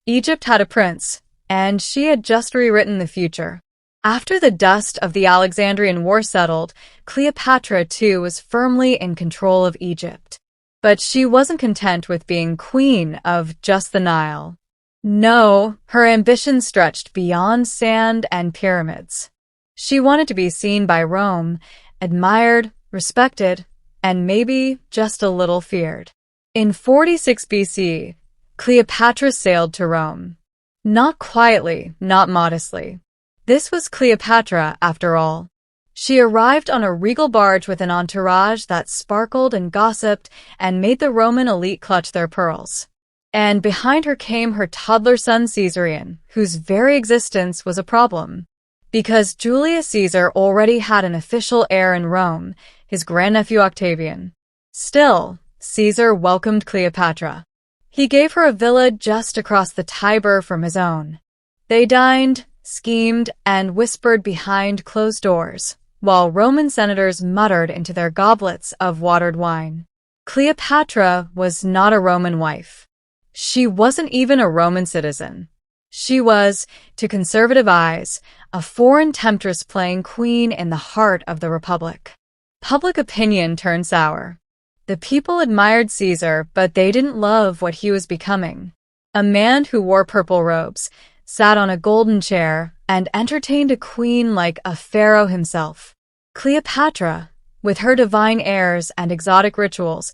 Egypt had a prince, and she had just rewritten the future. After the dust of the Alexandrian War settled, Cleopatra, too, was firmly in control of Egypt. But she wasn't content with being queen of just the Nile. No, her ambition stretched beyond sand and pyramids. She wanted to be seen by Rome, admired, respected, and maybe just a little feared. In 46 BC, Cleopatra sailed to Rome. Not quietly, not modestly. This was Cleopatra, after all. She arrived on a regal barge with an entourage that sparkled and gossiped and made the Roman elite clutch their pearls. And behind her came her toddler son Caesarion, whose very existence was a problem. Because Julius Caesar already had an official heir in Rome, his grandnephew Octavian. Still, Caesar welcomed Cleopatra. He gave her a villa just across the Tiber from his own. They dined, schemed, and whispered behind closed doors, while Roman senators muttered into their goblets of watered wine. Cleopatra was not a Roman wife. She wasn't even a Roman citizen. She was, to conservative eyes, a foreign temptress playing queen in the heart of the Republic. Public opinion turned sour. The people admired Caesar, but they didn't love what he was becoming. A man who wore purple robes, sat on a golden chair, and entertained a queen like a pharaoh himself. Cleopatra, with her divine airs and exotic rituals,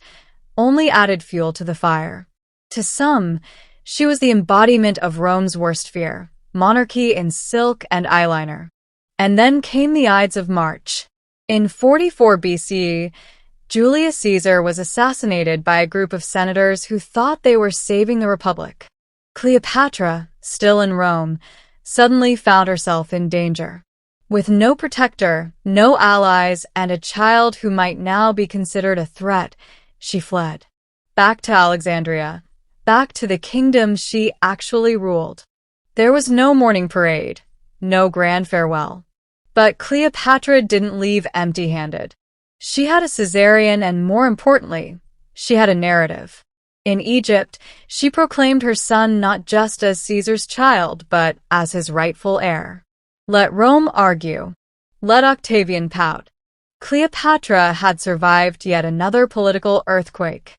only added fuel to the fire. To some, she was the embodiment of Rome's worst fear, monarchy in silk and eyeliner. And then came the Ides of March. In 44 BCE, Julius Caesar was assassinated by a group of senators who thought they were saving the Republic. Cleopatra, still in Rome, suddenly found herself in danger. With no protector, no allies, and a child who might now be considered a threat, she fled. Back to Alexandria. Back to the kingdom she actually ruled. There was no mourning parade, no grand farewell. But Cleopatra didn't leave empty-handed. She had a Caesarion and, more importantly, she had a narrative. In Egypt, she proclaimed her son not just as Caesar's child, but as his rightful heir. Let Rome argue. Let Octavian pout. Cleopatra had survived yet another political earthquake.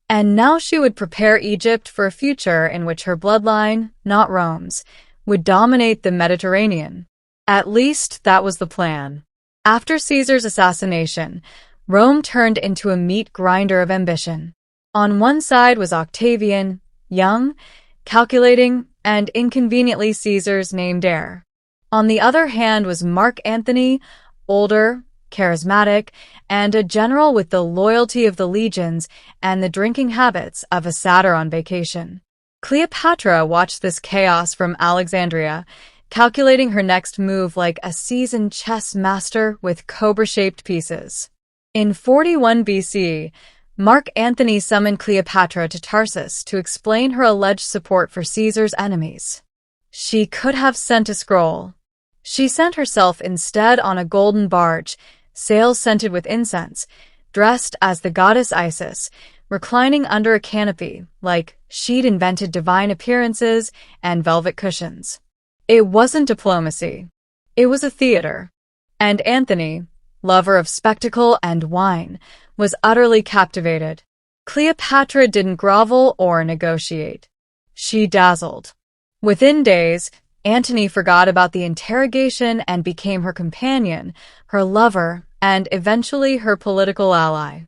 And now she would prepare Egypt for a future in which her bloodline, not Rome's, would dominate the Mediterranean. At least that was the plan. After Caesar's assassination, Rome turned into a meat grinder of ambition. On one side was Octavian, young, calculating, and inconveniently Caesar's named heir. On the other hand was Mark Antony, older, charismatic, and a general with the loyalty of the legions and the drinking habits of a satyr on vacation. Cleopatra watched this chaos from Alexandria, calculating her next move like a seasoned chess master with cobra-shaped pieces. In 41 BC, Mark Antony summoned Cleopatra to Tarsus to explain her alleged support for Caesar's enemies. She could have sent a scroll. She sent herself instead on a golden barge, sails scented with incense, dressed as the goddess Isis, reclining under a canopy like she'd invented divine appearances and velvet cushions. It wasn't diplomacy. It was a theater. And Antony, lover of spectacle and wine, was utterly captivated. Cleopatra didn't grovel or negotiate. She dazzled. Within days, Antony forgot about the interrogation and became her companion, her lover, and eventually her political ally.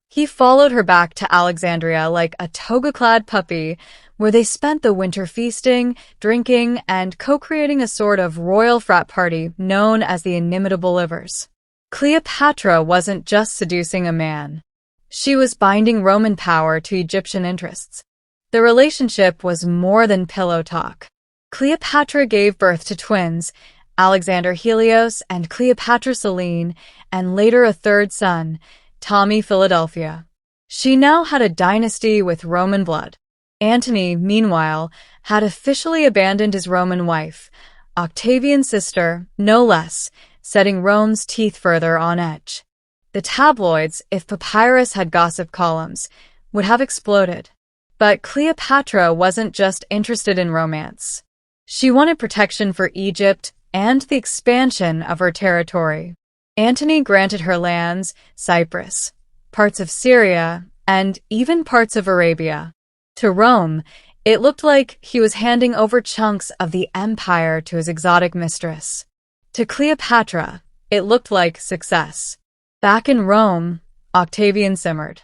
He followed her back to Alexandria like a toga-clad puppy, where they spent the winter feasting, drinking, and co-creating a sort of royal frat party known as the Inimitable Livers. Cleopatra wasn't just seducing a man. She was binding Roman power to Egyptian interests. The relationship was more than pillow talk. Cleopatra gave birth to twins, Alexander Helios and Cleopatra Selene, and later a third son, Ptolemy Philadelphia. She now had a dynasty with Roman blood. Antony, meanwhile, had officially abandoned his Roman wife, Octavian's sister, no less, setting Rome's teeth further on edge. The tabloids, if papyrus had gossip columns, would have exploded. But Cleopatra wasn't just interested in romance. She wanted protection for Egypt and the expansion of her territory. Antony granted her lands, Cyprus, parts of Syria, and even parts of Arabia. To Rome, it looked like he was handing over chunks of the empire to his exotic mistress. To Cleopatra, it looked like success. Back in Rome, Octavian simmered.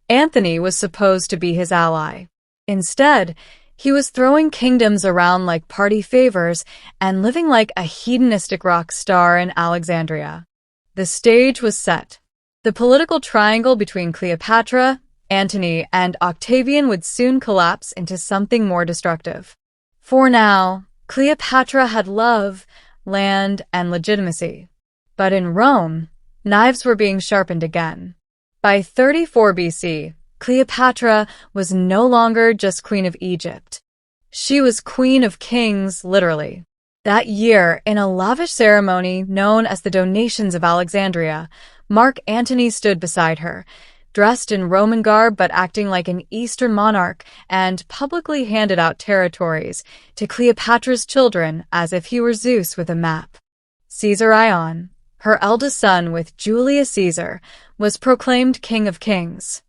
Antony was supposed to be his ally. Instead, he was throwing kingdoms around like party favors and living like a hedonistic rock star in Alexandria. The stage was set. The political triangle between Cleopatra, Antony, and Octavian would soon collapse into something more destructive. For now, Cleopatra had love, land, and legitimacy. But in Rome, knives were being sharpened again. By 34 BC, Cleopatra was no longer just Queen of Egypt. She was Queen of Kings, literally. That year, in a lavish ceremony known as the Donations of Alexandria, Mark Antony stood beside her, dressed in Roman garb but acting like an Eastern monarch, and publicly handed out territories to Cleopatra's children as if he were Zeus with a map. Caesar Ion, her eldest son with Julius Caesar, was proclaimed King of Kings.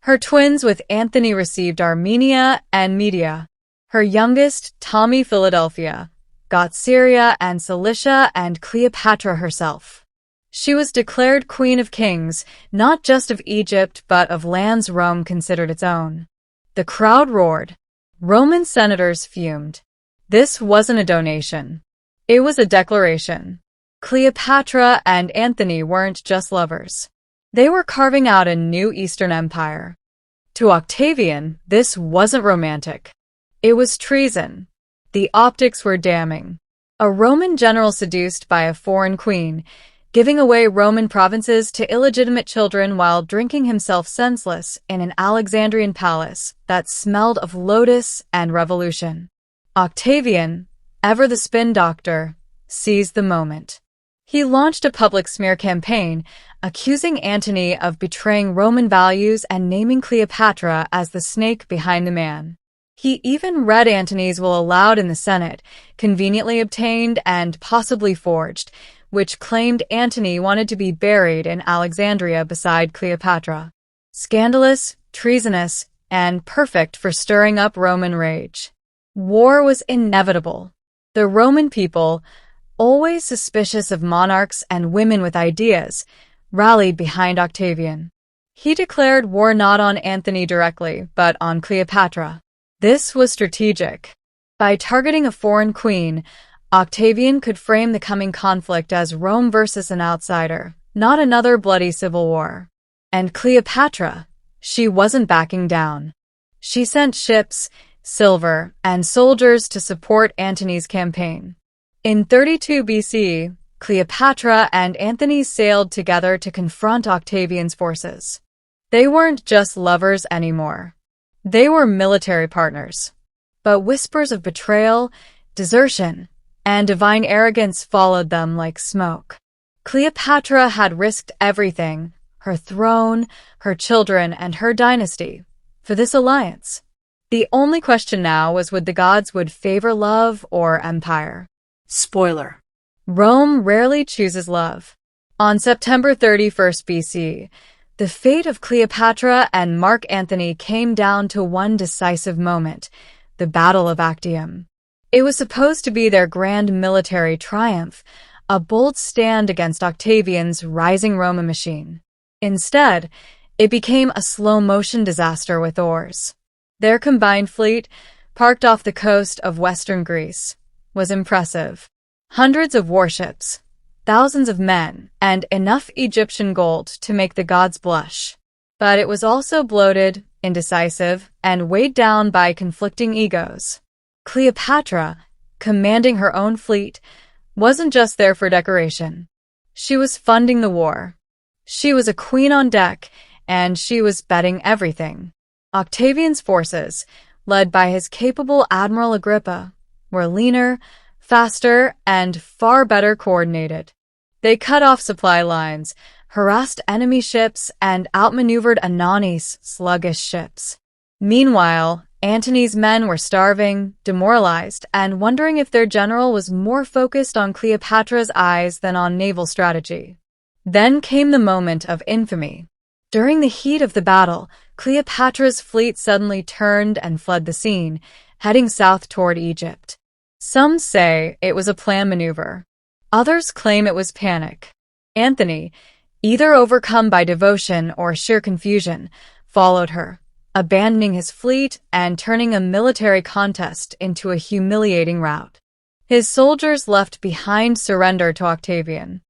Her twins with Anthony received Armenia and Media. Her youngest, Ptolemy Philadelphia, got Syria and Cilicia and Cleopatra herself. She was declared Queen of Kings, not just of Egypt, but of lands Rome considered its own. The crowd roared. Roman senators fumed. This wasn't a donation. It was a declaration. Cleopatra and Antony weren't just lovers. They were carving out a new Eastern Empire. To Octavian, this wasn't romantic. It was treason. The optics were damning. A Roman general seduced by a foreign queen, giving away Roman provinces to illegitimate children while drinking himself senseless in an Alexandrian palace that smelled of lotus and revolution. Octavian, ever the spin doctor, seized the moment. He launched a public smear campaign, accusing Antony of betraying Roman values and naming Cleopatra as the snake behind the man. He even read Antony's will aloud in the Senate, conveniently obtained and possibly forged, which claimed Antony wanted to be buried in Alexandria beside Cleopatra. Scandalous, treasonous, and perfect for stirring up Roman rage. War was inevitable. The Roman people, always suspicious of monarchs and women with ideas, rallied behind Octavian. He declared war not on Antony directly, but on Cleopatra. This was strategic. By targeting a foreign queen, Octavian could frame the coming conflict as Rome versus an outsider, not another bloody civil war. And Cleopatra, she wasn't backing down. She sent ships, silver, and soldiers to support Antony's campaign. In 32 BC, Cleopatra and Antony sailed together to confront Octavian's forces. They weren't just lovers anymore. They were military partners. But whispers of betrayal, desertion, and divine arrogance followed them like smoke. Cleopatra had risked everything, her throne, her children, and her dynasty, for this alliance. The only question now was would the gods favor love or empire. Spoiler. Rome rarely chooses love. On September 31st BC, the fate of Cleopatra and Mark Antony came down to one decisive moment, the Battle of Actium. It was supposed to be their grand military triumph, a bold stand against Octavian's rising Roman machine. Instead, it became a slow-motion disaster with oars. Their combined fleet, parked off the coast of western Greece, was impressive. Hundreds of warships, thousands of men, and enough Egyptian gold to make the gods blush. But it was also bloated, indecisive, and weighed down by conflicting egos. Cleopatra, commanding her own fleet, wasn't just there for decoration. She was funding the war. She was a queen on deck, and she was betting everything. Octavian's forces, led by his capable Admiral Agrippa, were leaner, faster, and far better coordinated. They cut off supply lines, harassed enemy ships, and outmaneuvered Anani's sluggish ships. Meanwhile, Antony's men were starving, demoralized, and wondering if their general was more focused on Cleopatra's eyes than on naval strategy. Then came the moment of infamy. During the heat of the battle, Cleopatra's fleet suddenly turned and fled the scene, heading south toward Egypt. Some say it was a planned maneuver. Others claim it was panic. Antony, either overcome by devotion or sheer confusion, followed her, abandoning his fleet and turning a military contest into a humiliating rout. His soldiers left behind surrendered to Octavian.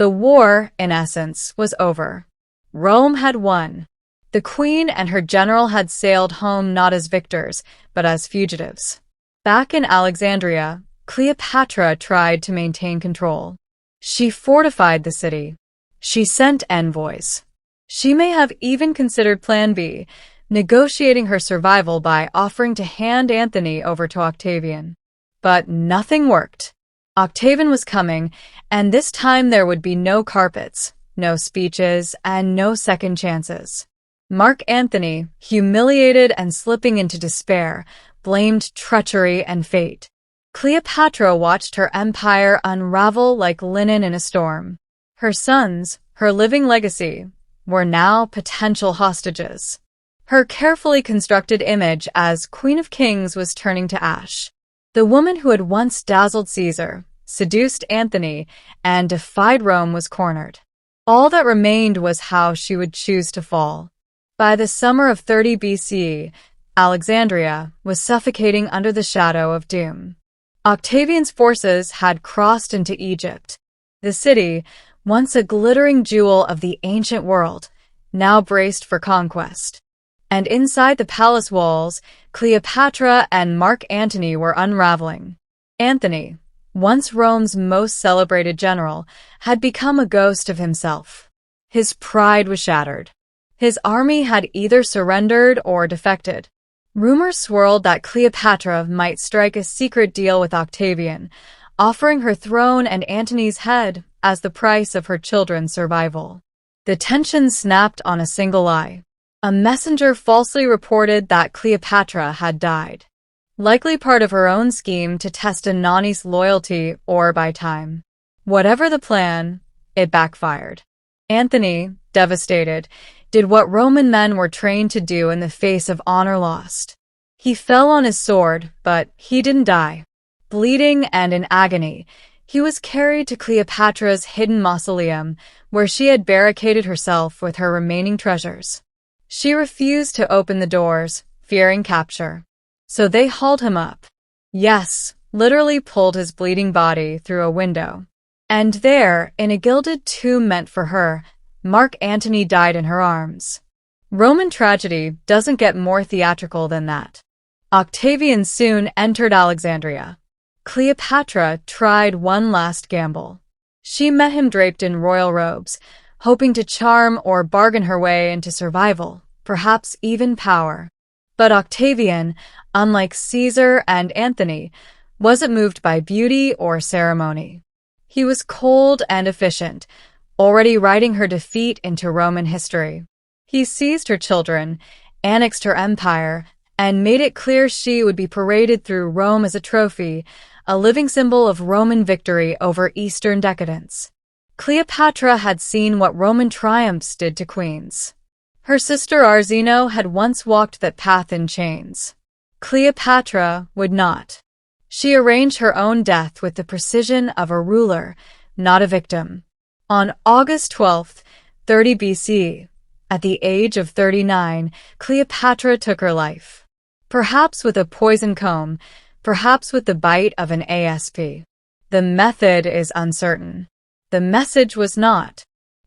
The war, in essence, was over. Rome had won. The queen and her general had sailed home not as victors, but as fugitives. Back in Alexandria, Cleopatra tried to maintain control. She fortified the city. She sent envoys. She may have even considered Plan B, negotiating her survival by offering to hand Antony over to Octavian. But nothing worked. Octavian was coming, and this time there would be no carpets, no speeches, and no second chances. Mark Antony, humiliated and slipping into despair, blamed treachery and fate. Cleopatra watched her empire unravel like linen in a storm. Her sons, her living legacy, were now potential hostages. Her carefully constructed image as Queen of Kings was turning to ash. The woman who had once dazzled Caesar, seduced Antony, and defied Rome was cornered. All that remained was how she would choose to fall. By the summer of 30 BCE, Alexandria was suffocating under the shadow of doom. Octavian's forces had crossed into Egypt. The city, once a glittering jewel of the ancient world, now braced for conquest. And inside the palace walls, Cleopatra and Mark Antony were unraveling. Antony, once Rome's most celebrated general, had become a ghost of himself. His pride was shattered. His army had either surrendered or defected. Rumors swirled that Cleopatra might strike a secret deal with Octavian, offering her throne and Antony's head as the price of her children's survival. The tension snapped on a single lie. A messenger falsely reported that Cleopatra had died, likely part of her own scheme to test Anani's loyalty or buy time. Whatever the plan, it backfired. Antony, devastated, did what Roman men were trained to do in the face of honor lost. He fell on his sword, but he didn't die. Bleeding and in agony, he was carried to Cleopatra's hidden mausoleum, where she had barricaded herself with her remaining treasures. She refused to open the doors, fearing capture. So they hauled him up. Yes, literally pulled his bleeding body through a window. And there, in a gilded tomb meant for her, Mark Antony died in her arms. Roman tragedy doesn't get more theatrical than that. Octavian soon entered Alexandria. Cleopatra tried one last gamble. She met him draped in royal robes, hoping to charm or bargain her way into survival, perhaps even power. But Octavian, unlike Caesar and Antony, wasn't moved by beauty or ceremony. He was cold and efficient, already writing her defeat into Roman history. He seized her children, annexed her empire, and made it clear she would be paraded through Rome as a trophy, a living symbol of Roman victory over Eastern decadence. Cleopatra had seen what Roman triumphs did to queens. Her sister Arsinoe had once walked that path in chains. Cleopatra would not. She arranged her own death with the precision of a ruler, not a victim. On August 12, 30 BC, at the age of 39, Cleopatra took her life. Perhaps with a poison comb, perhaps with the bite of an asp. The method is uncertain. The message was not.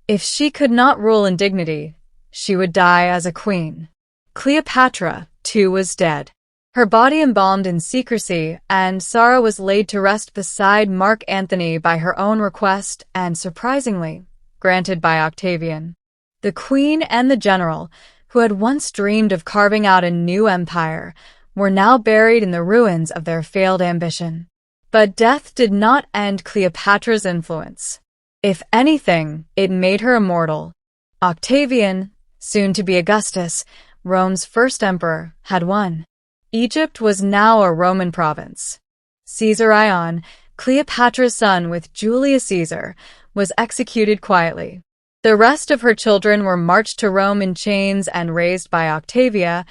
If she could not rule in dignity, she would die as a queen. Cleopatra, too, was dead. Her body embalmed in secrecy, and Sarah was laid to rest beside Mark Antony by her own request and, surprisingly, granted by Octavian. The queen and the general, who had once dreamed of carving out a new empire, were now buried in the ruins of their failed ambition. But death did not end Cleopatra's influence. If anything, it made her immortal. Octavian, soon to be Augustus, Rome's first emperor, had won. Egypt was now a Roman province. Caesar Ion, Cleopatra's son with Julius Caesar, was executed quietly. The rest of her children were marched to Rome in chains and raised by Octavia,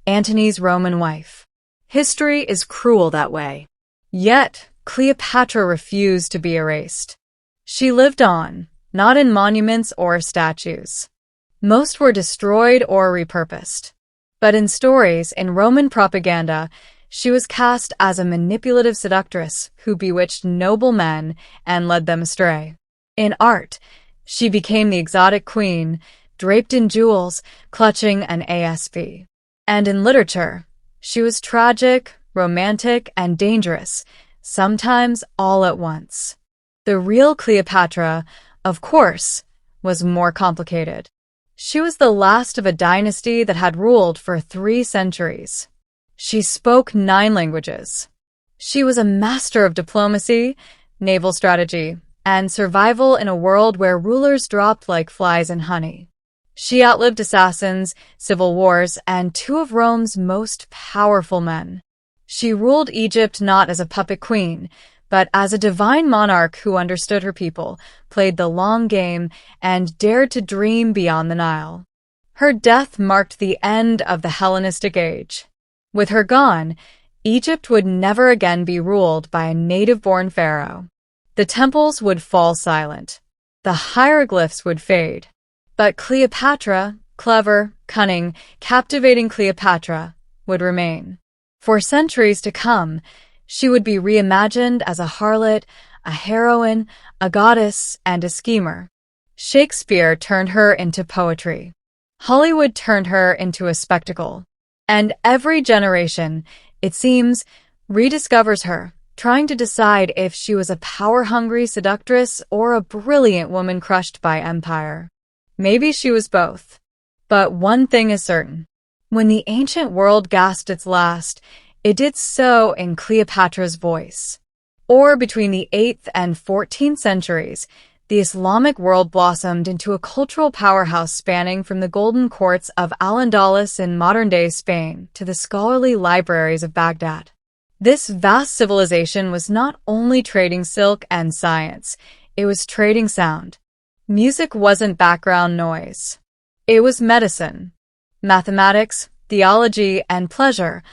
Antony's Roman wife. History is cruel that way. Yet, Cleopatra refused to be erased. She lived on, not in monuments or statues. Most were destroyed or repurposed. But in stories, in Roman propaganda, she was cast as a manipulative seductress who bewitched noble men and led them astray. In art, she became the exotic queen, draped in jewels, clutching an ASV. And in literature, she was tragic, romantic, and dangerous, sometimes all at once. The real Cleopatra, of course, was more complicated. She was the last of a dynasty that had ruled for 3 centuries. She spoke 9 languages. She was a master of diplomacy, naval strategy, and survival in a world where rulers dropped like flies in honey. She outlived assassins, civil wars, and 2 of Rome's most powerful men. She ruled Egypt not as a puppet queen, but as a divine monarch who understood her people, played the long game, and dared to dream beyond the Nile. Her death marked the end of the Hellenistic age. With her gone, Egypt would never again be ruled by a native-born pharaoh. The temples would fall silent. The hieroglyphs would fade. But Cleopatra, clever, cunning, captivating Cleopatra, would remain. For centuries to come, she would be reimagined as a harlot, a heroine, a goddess, and a schemer. Shakespeare turned her into poetry. Hollywood turned her into a spectacle. And every generation, it seems, rediscovers her, trying to decide if she was a power-hungry seductress or a brilliant woman crushed by empire. Maybe she was both. But one thing is certain. When the ancient world gasped its last, it did so in Cleopatra's voice. Or between the 8th and 14th centuries, the Islamic world blossomed into a cultural powerhouse spanning from the golden courts of Al-Andalus in modern-day Spain to the scholarly libraries of Baghdad. This vast civilization was not only trading silk and science, it was trading sound. Music wasn't background noise. It was medicine, mathematics, theology, and pleasure,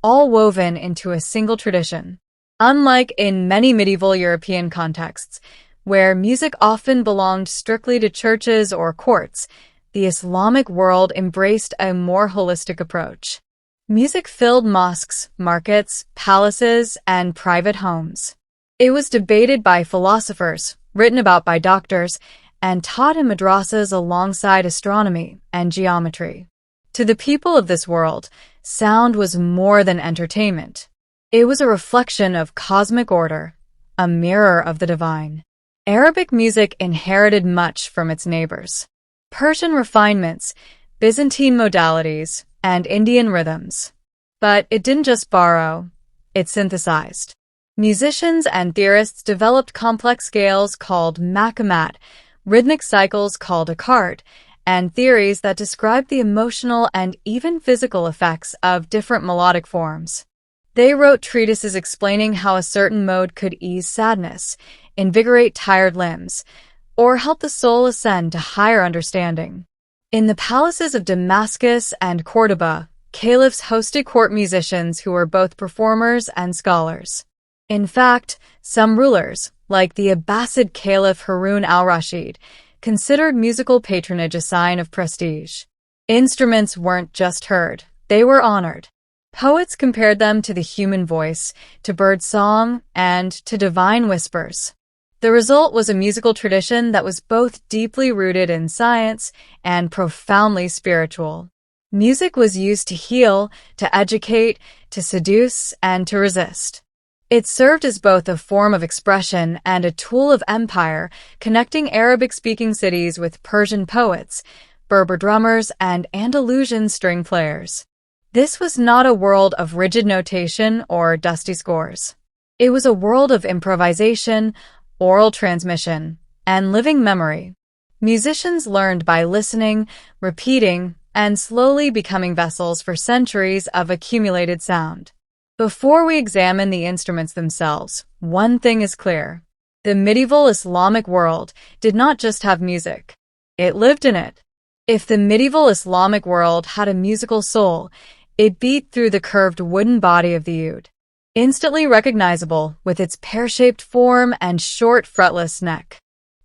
all woven into a single tradition. Unlike in many medieval European contexts, where music often belonged strictly to churches or courts, the Islamic world embraced a more holistic approach. Music filled mosques, markets, palaces, and private homes. It was debated by philosophers, written about by doctors, and taught in madrasas alongside astronomy and geometry. To the people of this world, sound was more than entertainment. It was a reflection of cosmic order, a mirror of the divine. Arabic music inherited much from its neighbors. Persian refinements, Byzantine modalities, and Indian rhythms. But it didn't just borrow, it synthesized. Musicians and theorists developed complex scales called maqamat, rhythmic cycles called akkad, and theories that described the emotional and even physical effects of different melodic forms. They wrote treatises explaining how a certain mode could ease sadness, invigorate tired limbs, or help the soul ascend to higher understanding. In the palaces of Damascus and Cordoba, caliphs hosted court musicians who were both performers and scholars. In fact, some rulers, like the Abbasid Caliph Harun al-Rashid, considered musical patronage a sign of prestige. Instruments weren't just heard, they were honored. Poets compared them to the human voice, to bird song, and to divine whispers. The result was a musical tradition that was both deeply rooted in science and profoundly spiritual. Music was used to heal, to educate, to seduce, and to resist. It served as both a form of expression and a tool of empire, connecting Arabic-speaking cities with Persian poets, Berber drummers, and Andalusian string players. This was not a world of rigid notation or dusty scores. It was a world of improvisation, oral transmission, and living memory. Musicians learned by listening, repeating, and slowly becoming vessels for centuries of accumulated sound. Before we examine the instruments themselves, one thing is clear. The medieval Islamic world did not just have music. It lived in it. If the medieval Islamic world had a musical soul, it beat through the curved wooden body of the oud. Instantly recognizable with its pear-shaped form and short fretless neck.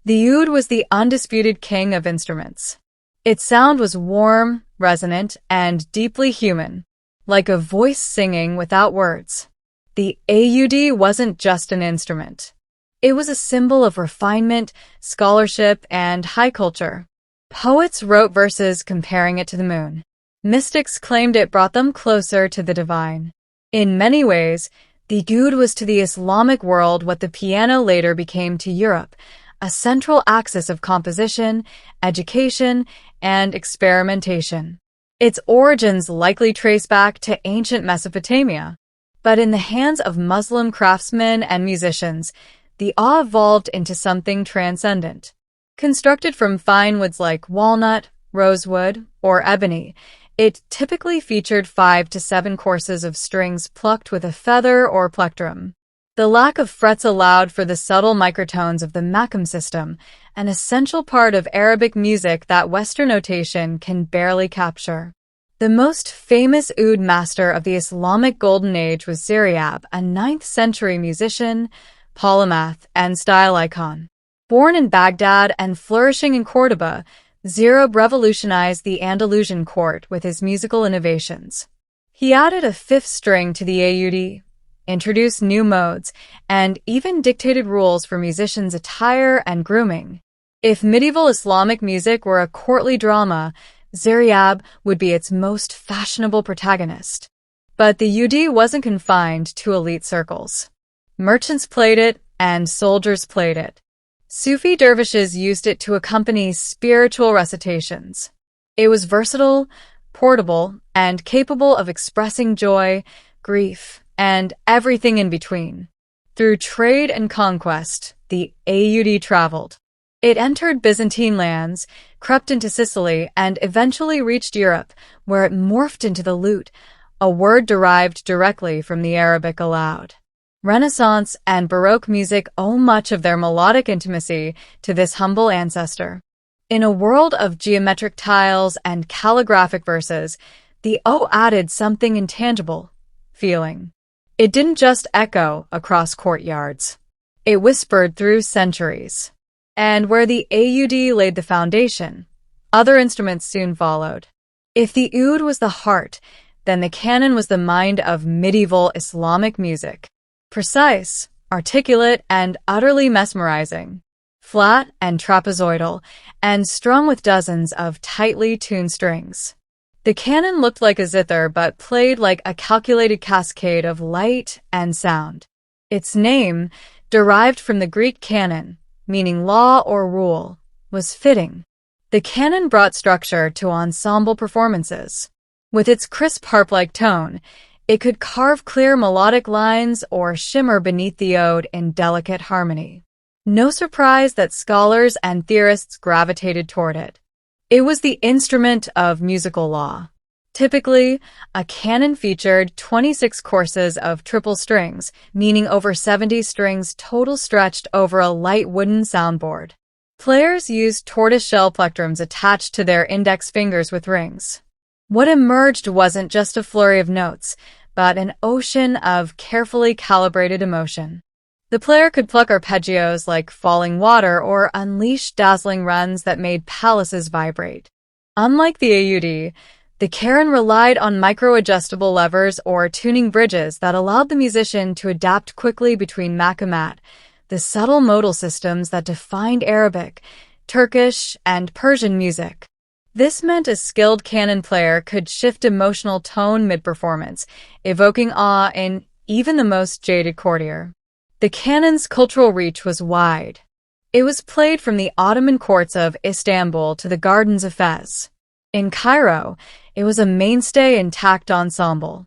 The oud was the undisputed king of instruments. Its sound was warm, resonant, and deeply human, like a voice singing without words. The oud wasn't just an instrument. It was a symbol of refinement, scholarship, and high culture. Poets wrote verses comparing it to the moon. Mystics claimed it brought them closer to the divine. In many ways, the oud was to the Islamic world what the piano later became to Europe, a central axis of composition, education, and experimentation. Its origins likely trace back to ancient Mesopotamia. But in the hands of Muslim craftsmen and musicians, the oud evolved into something transcendent. Constructed from fine woods like walnut, rosewood, or ebony, it typically featured 5 to 7 courses of strings plucked with a feather or plectrum. The lack of frets allowed for the subtle microtones of the makam system, an essential part of Arabic music that Western notation can barely capture. The most famous oud master of the Islamic Golden Age was Ziryab, a 9th century musician, polymath, and style icon. Born in Baghdad and flourishing in Córdoba, Ziryab revolutionized the Andalusian court with his musical innovations. He added a 5th string to the oud, introduced new modes, and even dictated rules for musicians' attire and grooming. If medieval Islamic music were a courtly drama, Ziryab would be its most fashionable protagonist. But the oud wasn't confined to elite circles. Merchants played it, and soldiers played it. Sufi dervishes used it to accompany spiritual recitations. It was versatile, portable, and capable of expressing joy, grief, and everything in between. Through trade and conquest, the oud traveled. It entered Byzantine lands, crept into Sicily, and eventually reached Europe, where it morphed into the lute, a word derived directly from the Arabic aloud. Renaissance and Baroque music owe much of their melodic intimacy to this humble ancestor. In a world of geometric tiles and calligraphic verses, the oud added something intangible: feeling. It didn't just echo across courtyards. It whispered through centuries. And where the oud laid the foundation, other instruments soon followed. If the oud was the heart, then the canon was the mind of medieval Islamic music. Precise, articulate, and utterly mesmerizing. Flat and trapezoidal, and strung with dozens of tightly tuned strings. The canon looked like a zither but played like a calculated cascade of light and sound. Its name, derived from the Greek canon, meaning law or rule, was fitting. The canon brought structure to ensemble performances. With its crisp harp-like tone, it could carve clear melodic lines or shimmer beneath the oud in delicate harmony. No surprise that scholars and theorists gravitated toward it. It was the instrument of musical law. Typically, a canon featured 26 courses of triple strings, meaning over 70 strings total stretched over a light wooden soundboard. Players used tortoiseshell plectrums attached to their index fingers with rings. What emerged wasn't just a flurry of notes, but an ocean of carefully calibrated emotion. The player could pluck arpeggios like falling water or unleash dazzling runs that made palaces vibrate. Unlike the oud, the caron relied on micro-adjustable levers or tuning bridges that allowed the musician to adapt quickly between maqamat, the subtle modal systems that defined Arabic, Turkish, and Persian music. This meant a skilled canon player could shift emotional tone mid-performance, evoking awe in even the most jaded courtier. The canon's cultural reach was wide. It was played from the Ottoman courts of Istanbul to the gardens of Fez. In Cairo, it was a mainstay in tact ensemble.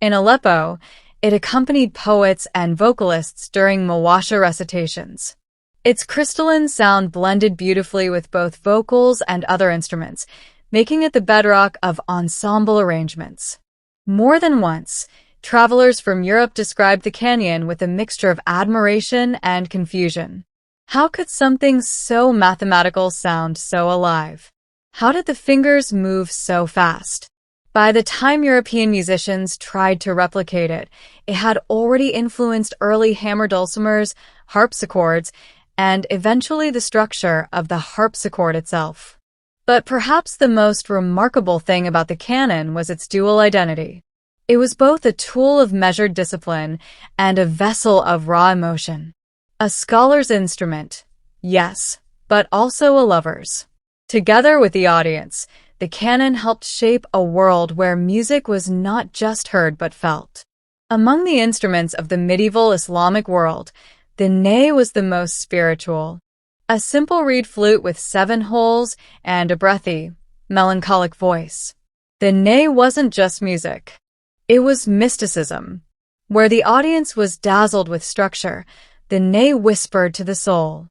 In Aleppo, it accompanied poets and vocalists during muwasha recitations. Its crystalline sound blended beautifully with both vocals and other instruments, making it the bedrock of ensemble arrangements. More than once, travelers from Europe described the canyon with a mixture of admiration and confusion. How could something so mathematical sound so alive? How did the fingers move so fast? By the time European musicians tried to replicate it, it had already influenced early hammer dulcimers, harpsichords, and eventually the structure of the harpsichord itself. But perhaps the most remarkable thing about the canon was its dual identity. It was both a tool of measured discipline and a vessel of raw emotion. A scholar's instrument, yes, but also a lover's. Together with the audience, the canon helped shape a world where music was not just heard but felt. Among the instruments of the medieval Islamic world, the ney was the most spiritual. A simple reed flute with 7 holes and a breathy, melancholic voice. The ney wasn't just music. It was mysticism. Where the audience was dazzled with structure, the ney whispered to the soul.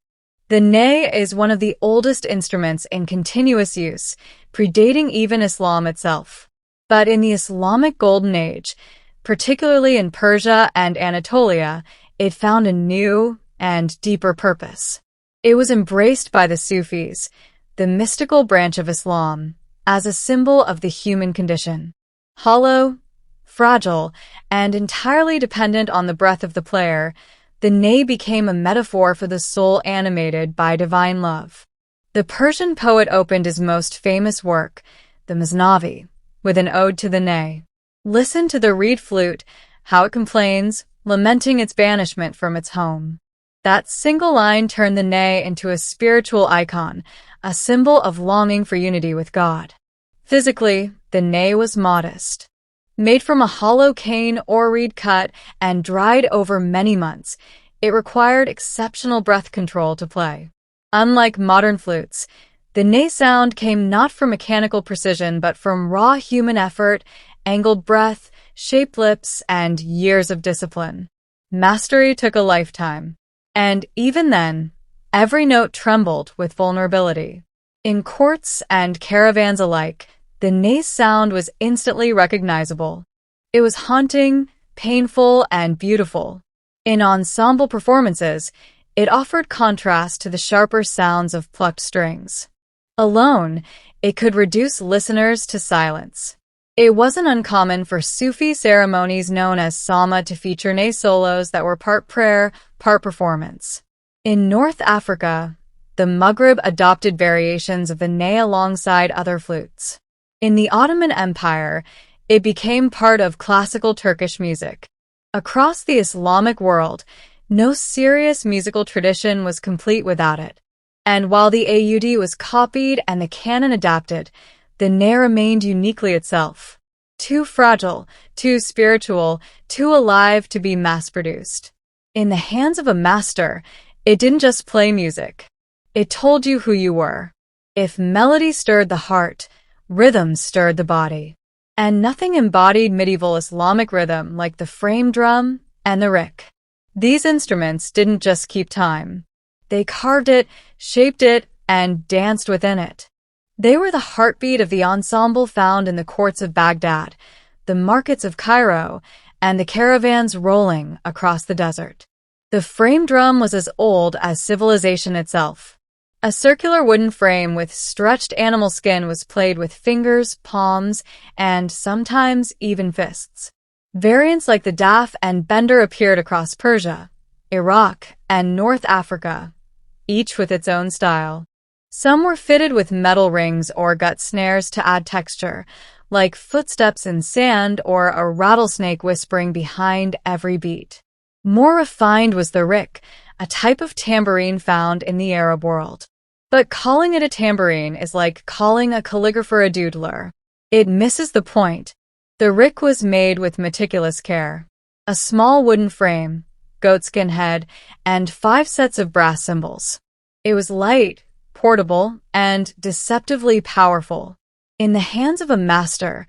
The ney is one of the oldest instruments in continuous use, predating even Islam itself. But in the Islamic Golden Age, particularly in Persia and Anatolia, it found a new and deeper purpose. It was embraced by the Sufis, the mystical branch of Islam, as a symbol of the human condition. Hollow, fragile, and entirely dependent on the breath of the player, the ney became a metaphor for the soul animated by divine love. The Persian poet opened his most famous work, the Masnavi, with an ode to the ney. Listen to the reed flute, how it complains, lamenting its banishment from its home. That single line turned the ney into a spiritual icon, a symbol of longing for unity with God. Physically, the ney was modest. Made from a hollow cane or reed cut and dried over many months, it required exceptional breath control to play. Unlike modern flutes, the ney sound came not from mechanical precision but from raw human effort, angled breath, shaped lips, and years of discipline. Mastery took a lifetime. And even then, every note trembled with vulnerability. In courts and caravans alike, the ney's sound was instantly recognizable. It was haunting, painful, and beautiful. In ensemble performances, it offered contrast to the sharper sounds of plucked strings. Alone, it could reduce listeners to silence. It wasn't uncommon for Sufi ceremonies known as sama to feature ney solos that were part prayer, part performance. In North Africa, the Maghreb adopted variations of the ney alongside other flutes. In the Ottoman Empire, it became part of classical Turkish music. Across the Islamic world, no serious musical tradition was complete without it. And while the Aud was copied and the canon adapted, the ney remained uniquely itself. Too fragile, too spiritual, too alive to be mass-produced. In the hands of a master, it didn't just play music. It told you who you were. If melody stirred the heart, rhythm stirred the body. And nothing embodied medieval Islamic rhythm like the frame drum and the rick. These instruments didn't just keep time. They carved it, shaped it, and danced within it. They were the heartbeat of the ensemble found in the courts of Baghdad, the markets of Cairo, and the caravans rolling across the desert. The frame drum was as old as civilization itself. A circular wooden frame with stretched animal skin was played with fingers, palms, and sometimes even fists. Variants like the daf and bender appeared across Persia, Iraq, and North Africa, each with its own style. Some were fitted with metal rings or gut snares to add texture, like footsteps in sand or a rattlesnake whispering behind every beat. More refined was the rick, a type of tambourine found in the Arab world. But calling it a tambourine is like calling a calligrapher a doodler. It misses the point. The rick was made with meticulous care. A small wooden frame, goatskin head, and 5 sets of brass cymbals. It was light, portable, and deceptively powerful. In the hands of a master,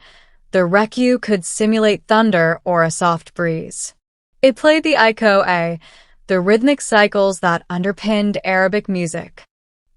the reku could simulate thunder or a soft breeze. It played the iko-a, the rhythmic cycles that underpinned Arabic music.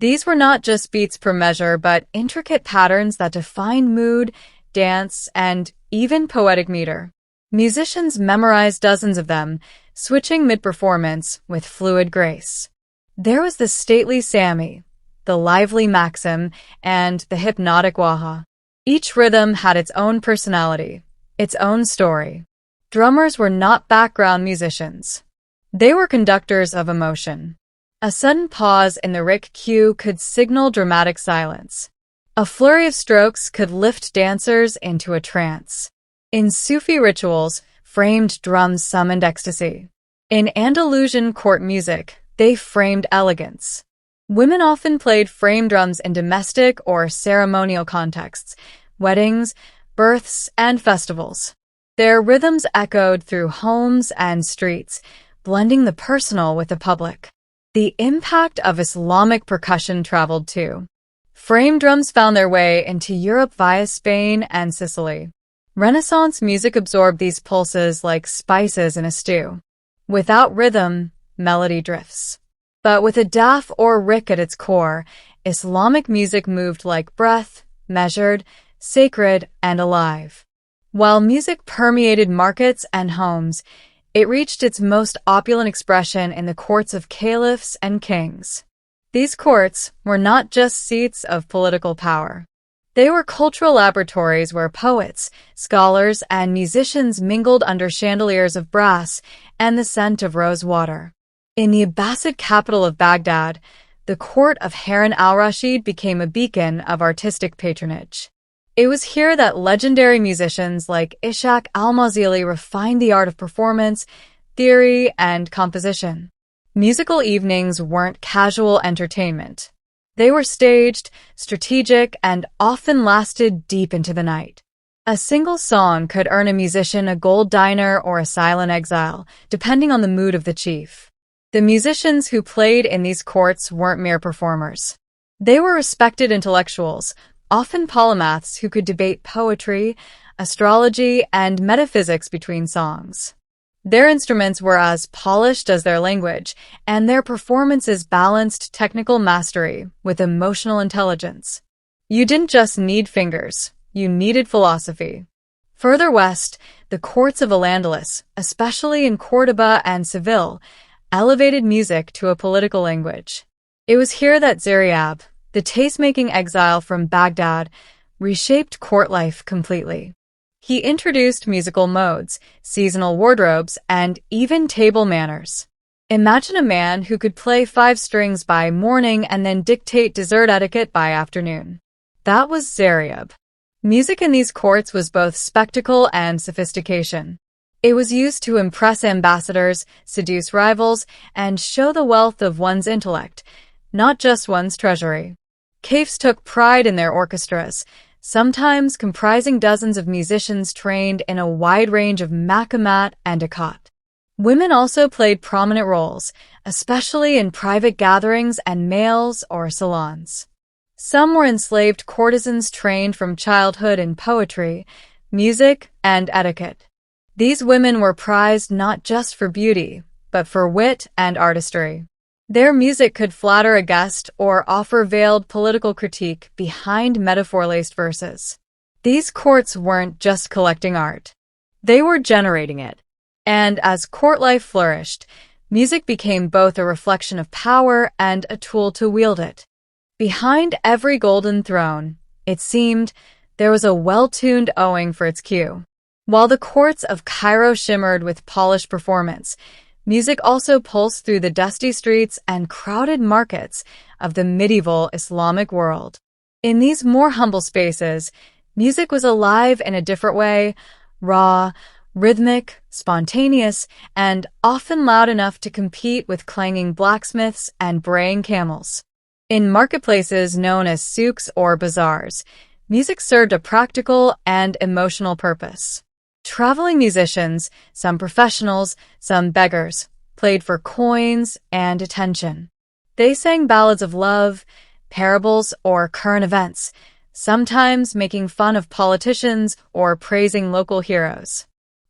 These were not just beats per measure, but intricate patterns that defined mood, dance, and even poetic meter. Musicians memorized dozens of them, switching mid-performance with fluid grace. There was the stately Sami, the lively Maxim, and the hypnotic Waha. Each rhythm had its own personality, its own story. Drummers were not background musicians. They were conductors of emotion. A sudden pause in the rick cue could signal dramatic silence. A flurry of strokes could lift dancers into a trance. In Sufi rituals, framed drums summoned ecstasy. In Andalusian court music, They framed elegance. Women often played frame drums in domestic or ceremonial contexts, weddings, births, and festivals. Their rhythms echoed through homes and streets, blending the personal with the public. The impact of Islamic percussion traveled too. Frame drums found their way into Europe via Spain and Sicily. Renaissance music absorbed these pulses like spices in a stew. Without rhythm, melody drifts. But with a daf or rik at its core, Islamic music moved like breath, measured, sacred, and alive. While music permeated markets and homes, it reached its most opulent expression in the courts of caliphs and kings. These courts were not just seats of political power. They were cultural laboratories where poets, scholars, and musicians mingled under chandeliers of brass and the scent of rose water. In the Abbasid capital of Baghdad, the court of Harun al-Rashid became a beacon of artistic patronage. It was here that legendary musicians like Ishaq al-Mauzili refined the art of performance, theory, and composition. Musical evenings weren't casual entertainment. They were staged, strategic, and often lasted deep into the night. A single song could earn a musician a gold dinar or a silent exile, depending on the mood of the chief. The musicians who played in these courts weren't mere performers. They were respected intellectuals, often polymaths who could debate poetry, astrology, and metaphysics between songs. Their instruments were as polished as their language, and their performances balanced technical mastery with emotional intelligence. You didn't just need fingers, you needed philosophy. Further west, the courts of Al-Andalus, especially in Córdoba and Seville, elevated music to a political language. It was here that Ziryab, the taste-making exile from Baghdad, reshaped court life completely. He introduced musical modes, seasonal wardrobes, and even table manners. Imagine a man who could play 5 strings by morning and then dictate dessert etiquette by afternoon. That was Ziryab. Music in these courts was both spectacle and sophistication. It was used to impress ambassadors, seduce rivals, and show the wealth of one's intellect, not just one's treasury. Caliphs took pride in their orchestras, sometimes comprising dozens of musicians trained in a wide range of maqamat and iqat. Women also played prominent roles, especially in private gatherings and males or salons. Some were enslaved courtesans trained from childhood in poetry, music, and etiquette. These women were prized not just for beauty, but for wit and artistry. Their music could flatter a guest or offer veiled political critique behind metaphor-laced verses. These courts weren't just collecting art. They were generating it. And as court life flourished, music became both a reflection of power and a tool to wield it. Behind every golden throne, it seemed, there was a well-tuned owing for its cue. While the courts of Cairo shimmered with polished performance, music also pulsed through the dusty streets and crowded markets of the medieval Islamic world. In these more humble spaces, music was alive in a different way, raw, rhythmic, spontaneous, and often loud enough to compete with clanging blacksmiths and braying camels. In marketplaces known as souks or bazaars, music served a practical and emotional purpose. Traveling musicians, some professionals, some beggars, played for coins and attention. They sang ballads of love, parables, or current events, sometimes making fun of politicians or praising local heroes.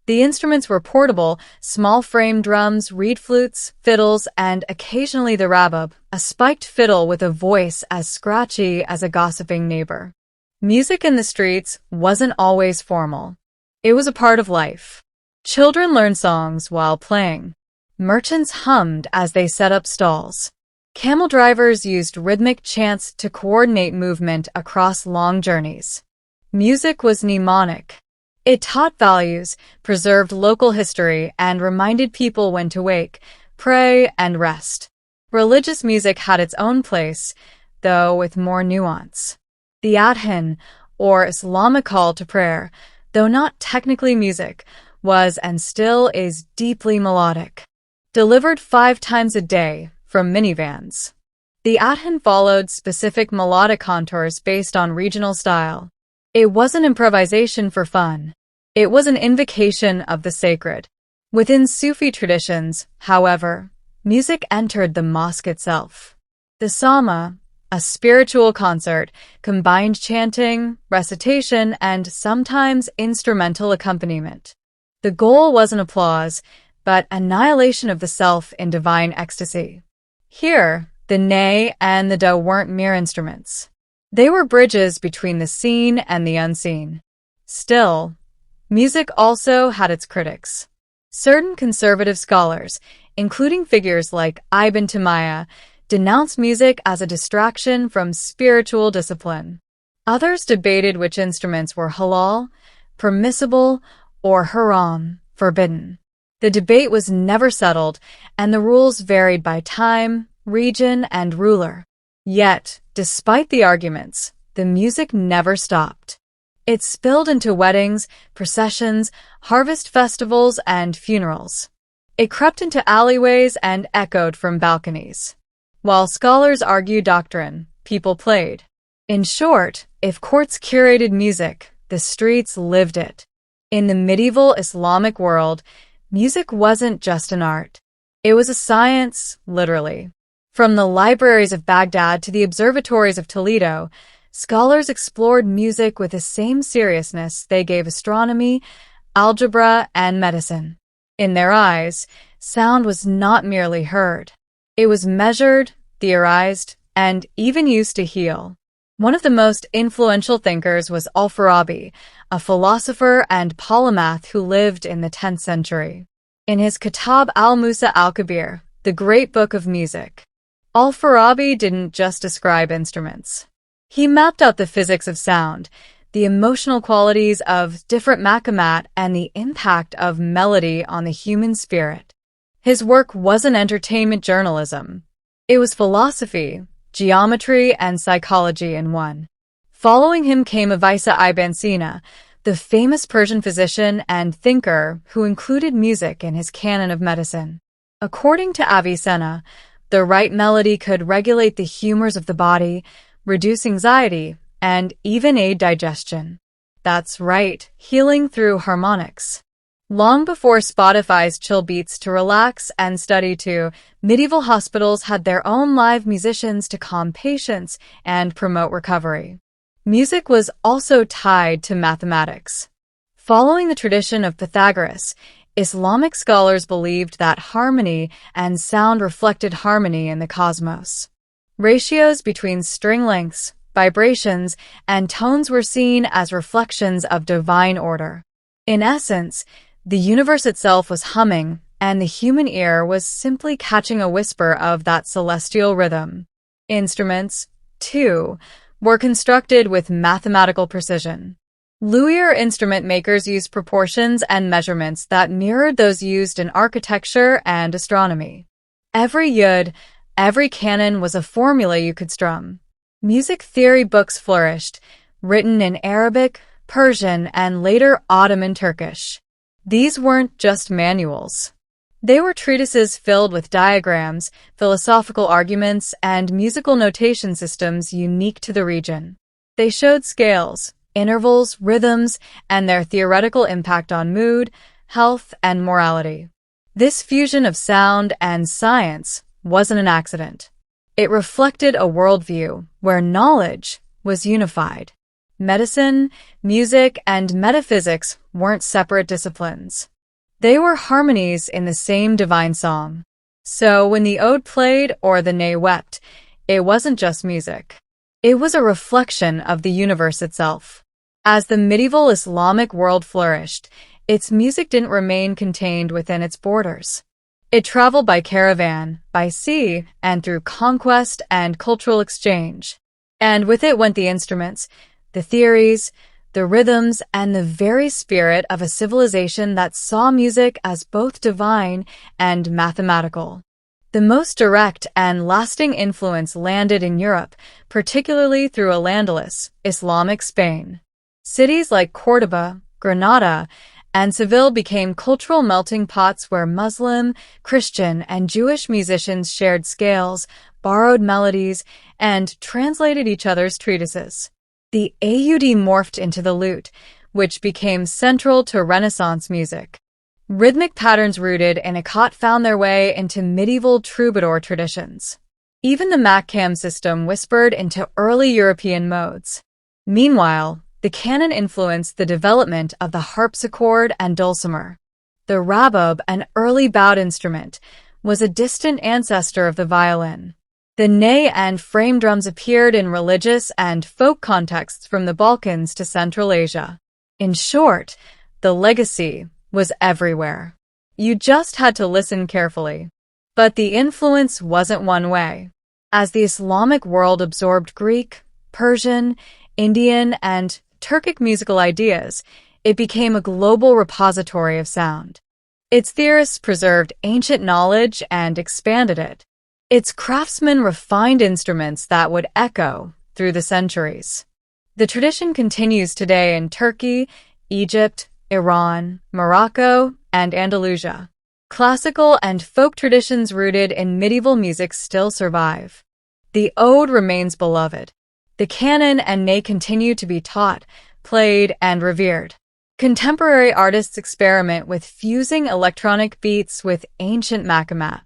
The instruments were portable, small frame drums, reed flutes, fiddles, and occasionally the rabab, a spiked fiddle with a voice as scratchy as a gossiping neighbor. Music in the streets wasn't always formal. It was a part of life. Children learned songs while playing. Merchants hummed as they set up stalls. Camel drivers used rhythmic chants to coordinate movement across long journeys. Music was mnemonic. It taught values, preserved local history, and reminded people when to wake, pray, and rest. Religious music had its own place, though with more nuance. The adhan, or Islamic call to prayer, though not technically music, was and still is deeply melodic. Delivered 5 times a day, from minivans. The adhan followed specific melodic contours based on regional style. It wasn't improvisation for fun. It was an invocation of the sacred. Within Sufi traditions, however, music entered the mosque itself. The sama, a spiritual concert, combined chanting, recitation, and sometimes instrumental accompaniment. The goal wasn't applause, but annihilation of the self in divine ecstasy. Here, the ney and the da weren't mere instruments. They were bridges between the seen and the unseen. Still, music also had its critics. Certain conservative scholars, including figures like Ibn Taymiyyah, denounced music as a distraction from spiritual discipline. Others debated which instruments were halal, permissible, or haram, forbidden. The debate was never settled, and the rules varied by time, region, and ruler. Yet, despite the arguments, the music never stopped. It spilled into weddings, processions, harvest festivals, and funerals. It crept into alleyways and echoed from balconies. While scholars argued doctrine, people played. In short, if courts curated music, the streets lived it. In the medieval Islamic world, music wasn't just an art. It was a science, literally. From the libraries of Baghdad to the observatories of Toledo, scholars explored music with the same seriousness they gave astronomy, algebra, and medicine. In their eyes, sound was not merely heard. It was measured, theorized, and even used to heal. One of the most influential thinkers was Al-Farabi, a philosopher and polymath who lived in the 10th century. In his Kitab al-Musa al-Kabir, the great book of music, Al-Farabi didn't just describe instruments. He mapped out the physics of sound, the emotional qualities of different maqamat, and the impact of melody on the human spirit. His work wasn't entertainment journalism. It was philosophy, geometry, and psychology in one. Following him came Avisa ibn Sina, the famous Persian physician and thinker who included music in his canon of medicine. According to Avicenna, the right melody could regulate the humors of the body, reduce anxiety, and even aid digestion. That's right, healing through harmonics. Long before Spotify's chill beats to relax and study to, medieval hospitals had their own live musicians to calm patients and promote recovery. Music was also tied to mathematics. Following the tradition of Pythagoras, Islamic scholars believed that harmony and sound reflected harmony in the cosmos. Ratios between string lengths, vibrations, and tones were seen as reflections of divine order. In essence, the universe itself was humming, and the human ear was simply catching a whisper of that celestial rhythm. Instruments, too, were constructed with mathematical precision. Luwier instrument makers used proportions and measurements that mirrored those used in architecture and astronomy. Every yud, every canon was a formula you could strum. Music theory books flourished, written in Arabic, Persian, and later Ottoman Turkish. These weren't just manuals. They were treatises filled with diagrams, philosophical arguments, and musical notation systems unique to the region. They showed scales, intervals, rhythms, and their theoretical impact on mood, health, and morality. This fusion of sound and science wasn't an accident. It reflected a worldview where knowledge was unified. Medicine, music, and metaphysics weren't separate disciplines. They were harmonies in the same divine song. So when the ode played or the ney wept, it wasn't just music. It was a reflection of the universe itself. As the medieval Islamic world flourished, its music didn't remain contained within its borders. It traveled by caravan, by sea, and through conquest and cultural exchange. And with it went the instruments, the theories, the rhythms, and the very spirit of a civilization that saw music as both divine and mathematical. The most direct and lasting influence landed in Europe, particularly through Al-Andalus, Islamic Spain. Cities like Córdoba, Granada, and Seville became cultural melting pots where Muslim, Christian, and Jewish musicians shared scales, borrowed melodies, and translated each other's treatises. The oud morphed into the lute, which became central to Renaissance music. Rhythmic patterns rooted in Ikat found their way into medieval troubadour traditions. Even the Makam system whispered into early European modes. Meanwhile, the canon influenced the development of the harpsichord and dulcimer. The rabab, an early bowed instrument, was a distant ancestor of the violin. The ney and frame drums appeared in religious and folk contexts from the Balkans to Central Asia. In short, the legacy was everywhere. You just had to listen carefully. But the influence wasn't one way. As the Islamic world absorbed Greek, Persian, Indian, and Turkic musical ideas, it became a global repository of sound. Its theorists preserved ancient knowledge and expanded it. Its craftsmen refined instruments that would echo through the centuries. The tradition continues today in Turkey, Egypt, Iran, Morocco, and Andalusia. Classical and folk traditions rooted in medieval music still survive. The ode remains beloved. The canon and ney continue to be taught, played, and revered. Contemporary artists experiment with fusing electronic beats with ancient makamat.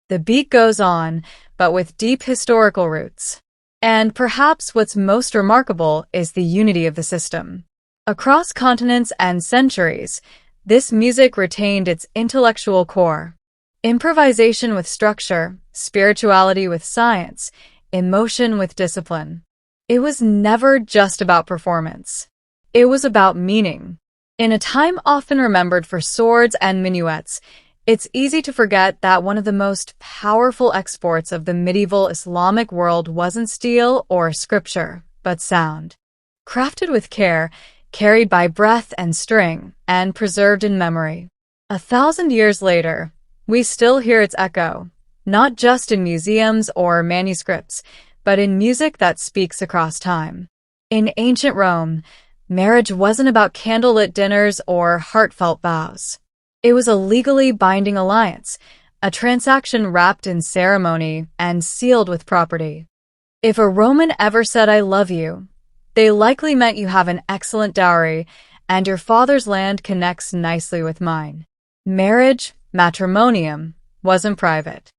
The beat goes on, but with deep historical roots. And perhaps what's most remarkable is the unity of the system. Across continents and centuries, this music retained its intellectual core. Improvisation with structure, spirituality with science, emotion with discipline. It was never just about performance. It was about meaning. In a time often remembered for swords and minuets, it's easy to forget that one of the most powerful exports of the medieval Islamic world wasn't steel or scripture, but sound. Crafted with care, carried by breath and string, and preserved in memory. 1,000 years later, we still hear its echo, not just in museums or manuscripts, but in music that speaks across time. In ancient Rome, marriage wasn't about candlelit dinners or heartfelt vows. It was a legally binding alliance, a transaction wrapped in ceremony and sealed with property. If a Roman ever said, "I love you," they likely meant you have an excellent dowry, and your father's land connects nicely with mine. Marriage, matrimonium, wasn't private.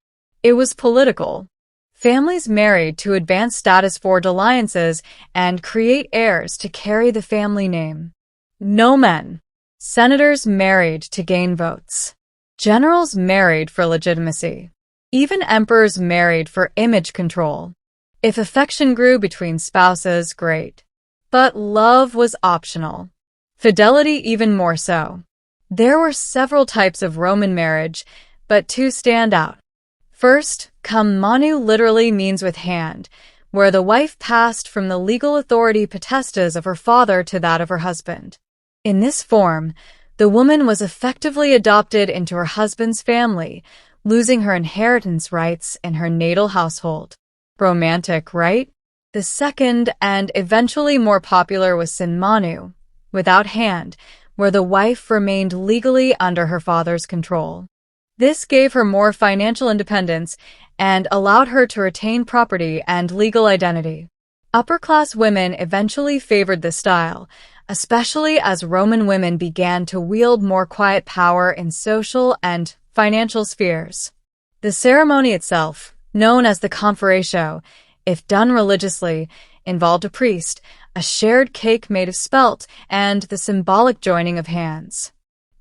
It was political. Families married to advance status forged alliances and create heirs to carry the family name. No men. Senators married to gain votes. Generals married for legitimacy. Even emperors married for image control. If affection grew between spouses, great. But love was optional. Fidelity even more so. There were several types of Roman marriage, but two stand out. First, cum manu literally means with hand, where the wife passed from the legal authority potestas of her father to that of her husband. In this form, the woman was effectively adopted into her husband's family, losing her inheritance rights in her natal household. Romantic, right? The second, and eventually more popular, was sin manu, without hand, where the wife remained legally under her father's control. This gave her more financial independence and allowed her to retain property and legal identity. Upper-class women eventually favored this style, especially as Roman women began to wield more quiet power in social and financial spheres. The ceremony itself, known as the conferatio, if done religiously, involved a priest, a shared cake made of spelt, and the symbolic joining of hands.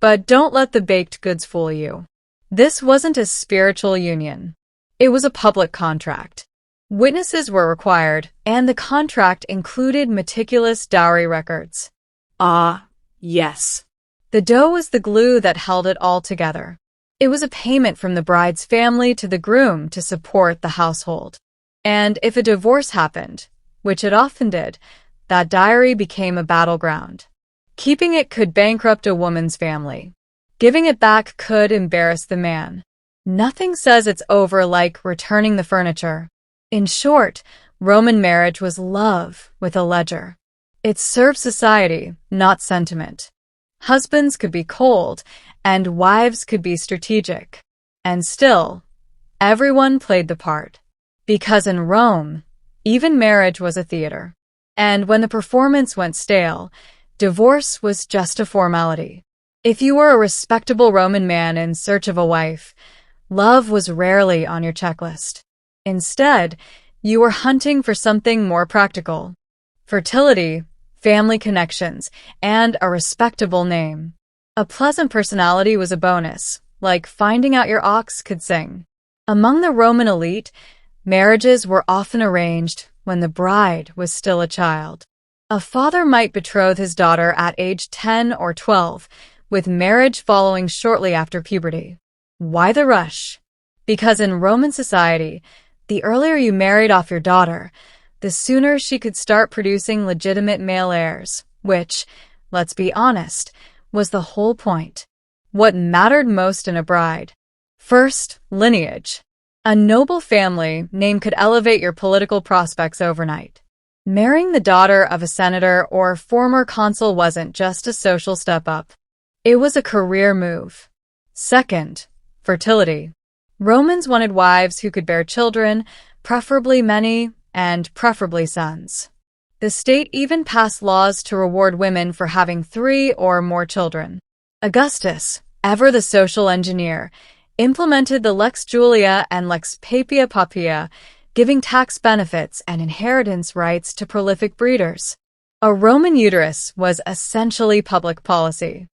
But don't let the baked goods fool you. This wasn't a spiritual union. It was a public contract. Witnesses were required, and the contract included meticulous dowry records. Ah, yes. The dough was the glue that held it all together. It was a payment from the bride's family to the groom to support the household. And if a divorce happened, which it often did, that dowry became a battleground. Keeping it could bankrupt a woman's family. Giving it back could embarrass the man. Nothing says it's over like returning the furniture. In short, Roman marriage was love with a ledger. It served society, not sentiment. Husbands could be cold, and wives could be strategic. And still, everyone played the part. Because in Rome, even marriage was a theater. And when the performance went stale, divorce was just a formality. If you were a respectable Roman man in search of a wife, love was rarely on your checklist. Instead, you were hunting for something more practical: fertility, family connections, and a respectable name. A pleasant personality was a bonus, like finding out your ox could sing. Among the Roman elite, marriages were often arranged when the bride was still a child. A father might betroth his daughter at age 10 or 12, with marriage following shortly after puberty. Why the rush? Because in Roman society, the earlier you married off your daughter, the sooner she could start producing legitimate male heirs, which, let's be honest, was the whole point. What mattered most in a bride? First, lineage. A noble family name could elevate your political prospects overnight. Marrying the daughter of a senator or former consul wasn't just a social step up. It was a career move. Second, fertility. Romans wanted wives who could bear children, preferably many, and preferably sons. The state even passed laws to reward women for having 3 or more children. Augustus, ever the social engineer, implemented the Lex Julia and Lex Papia Poppaea, giving tax benefits and inheritance rights to prolific breeders. A Roman uterus was essentially public policy.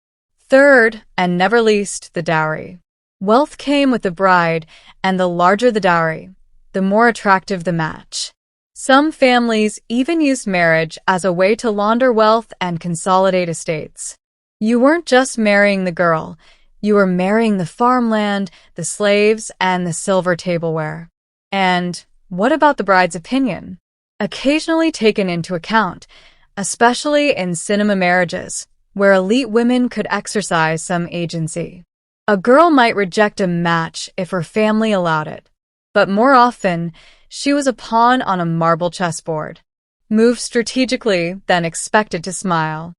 Third, and never least, the dowry. Wealth came with the bride, and the larger the dowry, the more attractive the match. Some families even used marriage as a way to launder wealth and consolidate estates. You weren't just marrying the girl, you were marrying the farmland, the slaves, and the silver tableware. And what about the bride's opinion? Occasionally taken into account, especially in cinema marriages, where elite women could exercise some agency. A girl might reject a match if her family allowed it, but more often, she was a pawn on a marble chessboard. Move strategically, then expected to smile.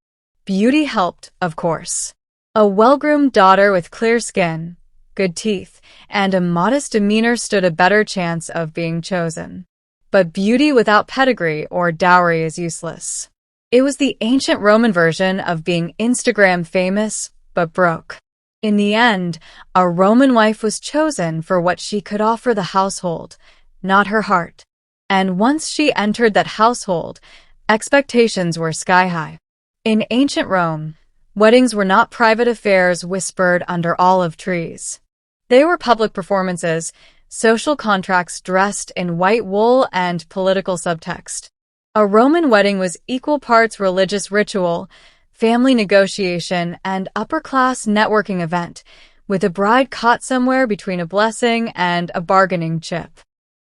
Beauty helped, of course. A well-groomed daughter with clear skin, good teeth, and a modest demeanor stood a better chance of being chosen. But beauty without pedigree or dowry is useless. It was the ancient Roman version of being Instagram famous, but broke. In the end, a Roman wife was chosen for what she could offer the household, not her heart. And once she entered that household, expectations were sky-high. In ancient Rome, weddings were not private affairs whispered under olive trees. They were public performances, social contracts dressed in white wool and political subtext. A Roman wedding was equal parts religious ritual, family negotiation, and upper-class networking event, with a bride caught somewhere between a blessing and a bargaining chip.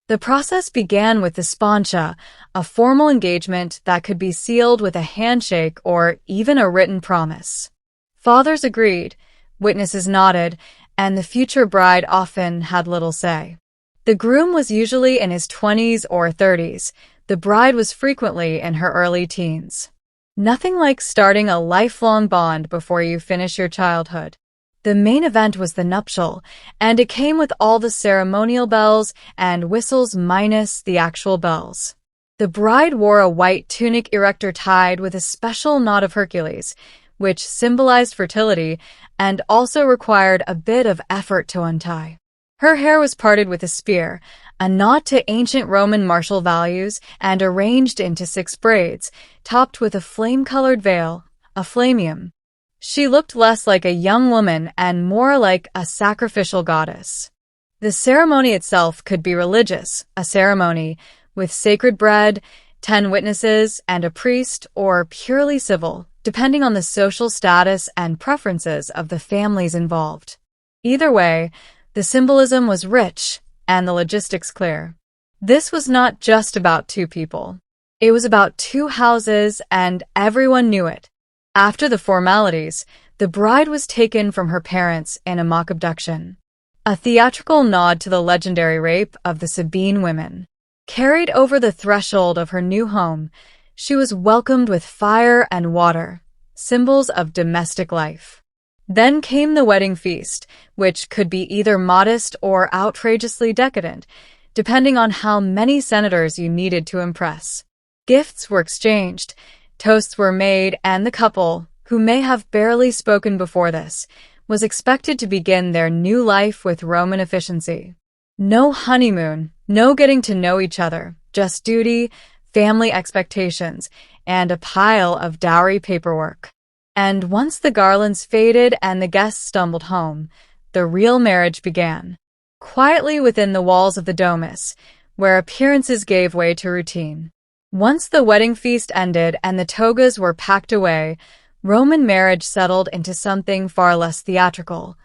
The process began with the spontia, a formal engagement that could be sealed with a handshake or even a written promise. Fathers agreed, witnesses nodded, and the future bride often had little say. The groom was usually in his 20s or 30s. The bride was frequently in her early teens. Nothing like starting a lifelong bond before you finish your childhood. The main event was the nuptial, and it came with all the ceremonial bells and whistles minus the actual bells. The bride wore a white tunic erector tied with a special knot of Hercules, which symbolized fertility and also required a bit of effort to untie. Her hair was parted with a spear, a nod to ancient Roman martial values, and arranged into 6 braids, topped with a flame-colored veil, a flamium. She looked less like a young woman and more like a sacrificial goddess. The ceremony itself could be religious, a ceremony with sacred bread, 10 witnesses, and a priest, or purely civil, depending on the social status and preferences of the families involved. Either way, the symbolism was rich and the logistics clear. This was not just about 2 people. It was about 2 houses, and everyone knew it. After the formalities, the bride was taken from her parents in a mock abduction, a theatrical nod to the legendary rape of the Sabine women. Carried over the threshold of her new home, she was welcomed with fire and water, symbols of domestic life. Then came the wedding feast, which could be either modest or outrageously decadent, depending on how many senators you needed to impress. Gifts were exchanged, toasts were made, and the couple, who may have barely spoken before this, was expected to begin their new life with Roman efficiency. No honeymoon, no getting to know each other, just duty, family expectations, and a pile of dowry paperwork. And once the garlands faded and the guests stumbled home, the real marriage began. Quietly within the walls of the domus, where appearances gave way to routine. Once the wedding feast ended and the togas were packed away, Roman marriage settled into something far less theatrical,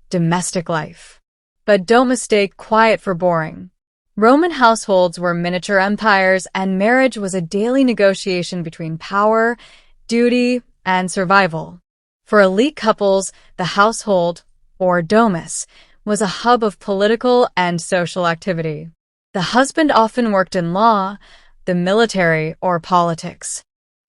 domestic life. But don't mistake quiet for boring. Roman households were miniature empires, and marriage was a daily negotiation between power, duty, and survival. For elite couples, the household, or domus, was a hub of political and social activity. The husband often worked in law, the military, or politics.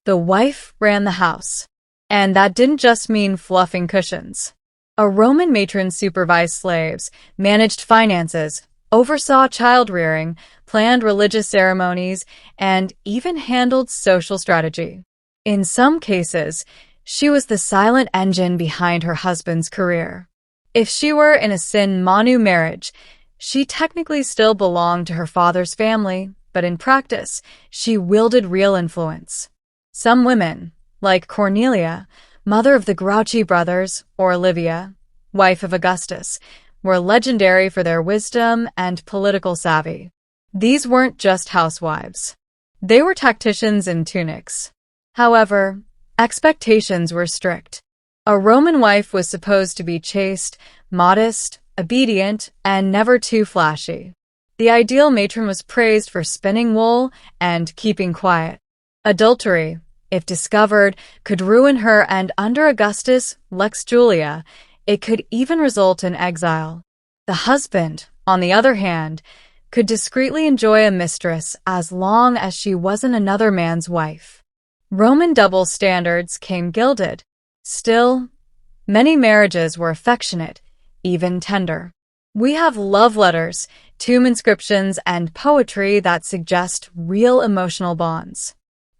The wife ran the house. And that didn't just mean fluffing cushions. A Roman matron supervised slaves, managed finances, oversaw child-rearing, planned religious ceremonies, and even handled social strategy. In some cases, she was the silent engine behind her husband's career. If she were in a sine manu marriage, she technically still belonged to her father's family, but in practice, she wielded real influence. Some women, like Cornelia, mother of the Grauci brothers, or Olivia, wife of Augustus, were legendary for their wisdom and political savvy. These weren't just housewives. They were tacticians in tunics. However, expectations were strict. A Roman wife was supposed to be chaste, modest, obedient, and never too flashy. The ideal matron was praised for spinning wool and keeping quiet. Adultery, if discovered, could ruin her, and under Augustus' Lex Julia, it could even result in exile. The husband, on the other hand, could discreetly enjoy a mistress as long as she wasn't another man's wife. Roman double standards came gilded. Still, many marriages were affectionate, even tender. We have love letters, tomb inscriptions, and poetry that suggest real emotional bonds.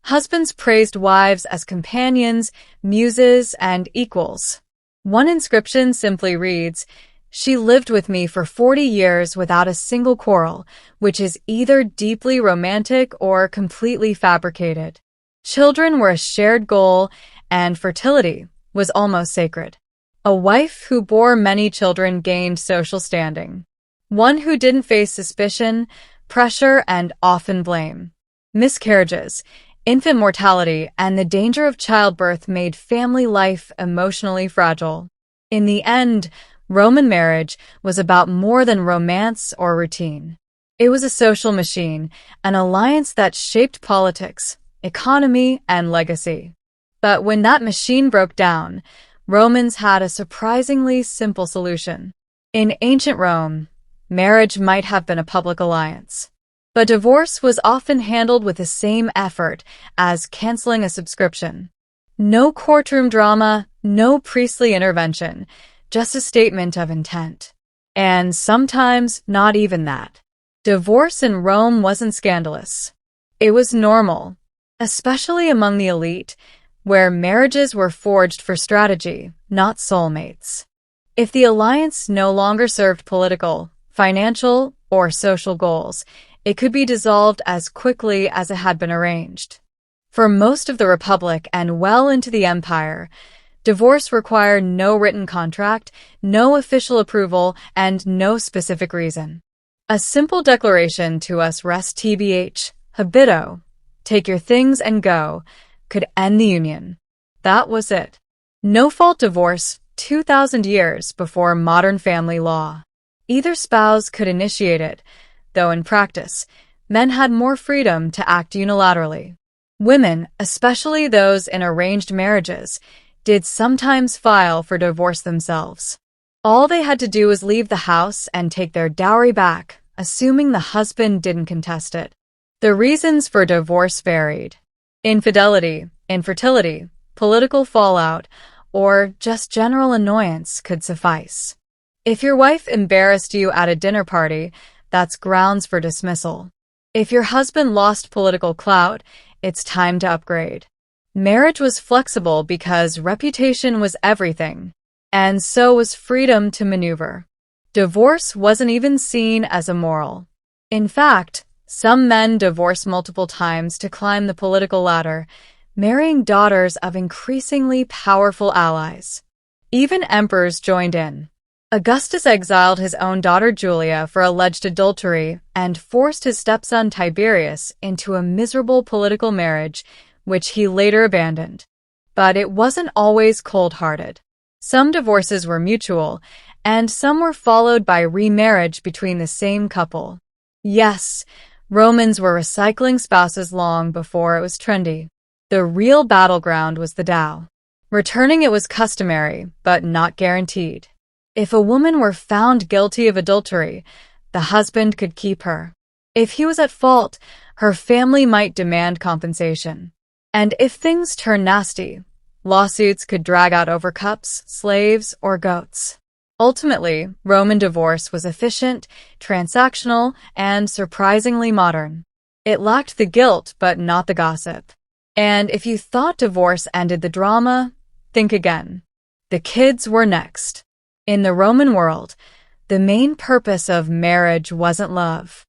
Husbands praised wives as companions, muses, and equals. One inscription simply reads, "She lived with me for 40 years without a single quarrel," which is either deeply romantic or completely fabricated. Children were a shared goal, and fertility was almost sacred. A wife who bore many children gained social standing. One who didn't face suspicion, pressure, and often blame. Miscarriages, infant mortality, and the danger of childbirth made family life emotionally fragile. In the end, Roman marriage was about more than romance or routine. It was a social machine, an alliance that shaped politics, economy, and legacy. But when that machine broke down, Romans had a surprisingly simple solution. In ancient Rome, marriage might have been a public alliance. But divorce was often handled with the same effort as canceling a subscription. No courtroom drama, no priestly intervention, just a statement of intent. And sometimes not even that. Divorce in Rome wasn't scandalous. It was normal, especially among the elite, where marriages were forged for strategy, not soulmates. If the alliance no longer served political, financial, or social goals, it could be dissolved as quickly as it had been arranged. For most of the Republic and well into the Empire, divorce required no written contract, no official approval, and no specific reason. A simple declaration to us res tbh, habito, take your things and go, could end the union. That was it. No-fault divorce 2,000 years before modern family law. Either spouse could initiate it, though in practice, men had more freedom to act unilaterally. Women, especially those in arranged marriages, did sometimes file for divorce themselves. All they had to do was leave the house and take their dowry back, assuming the husband didn't contest it. The reasons for divorce varied. Infidelity, infertility, political fallout, or just general annoyance could suffice. If your wife embarrassed you at a dinner party, that's grounds for dismissal. If your husband lost political clout, it's time to upgrade. Marriage was flexible because reputation was everything, and so was freedom to maneuver. Divorce wasn't even seen as immoral. In fact, some men divorced multiple times to climb the political ladder, marrying daughters of increasingly powerful allies. Even emperors joined in. Augustus exiled his own daughter Julia for alleged adultery and forced his stepson Tiberius into a miserable political marriage, which he later abandoned. But it wasn't always cold-hearted. Some divorces were mutual, and some were followed by remarriage between the same couple. Yes, Romans were recycling spouses long before it was trendy. The real battleground was the dowry. Returning it was customary, but not guaranteed. If a woman were found guilty of adultery, the husband could keep her. If he was at fault, her family might demand compensation. And if things turned nasty, lawsuits could drag out over cups, slaves, or goats. Ultimately, Roman divorce was efficient, transactional, and surprisingly modern. It lacked the guilt, but not the gossip. And if you thought divorce ended the drama, think again. The kids were next. In the Roman world, the main purpose of marriage wasn't love.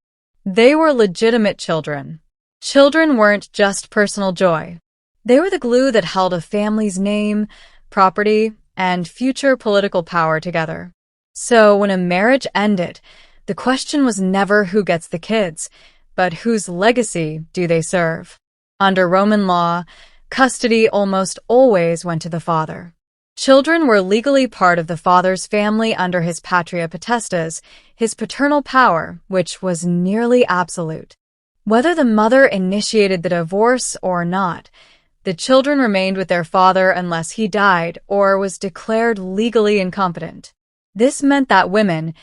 They were legitimate children. Children weren't just personal joy. They were the glue that held a family's name, property, and future political power together. So when a marriage ended, the question was never who gets the kids, but whose legacy do they serve. Under Roman law, custody almost always went to the father. Children were legally part of the father's family under his patria potestas, his paternal power, which was nearly absolute. Whether the mother initiated the divorce or not, the children remained with their father unless he died or was declared legally incompetent. This meant that women,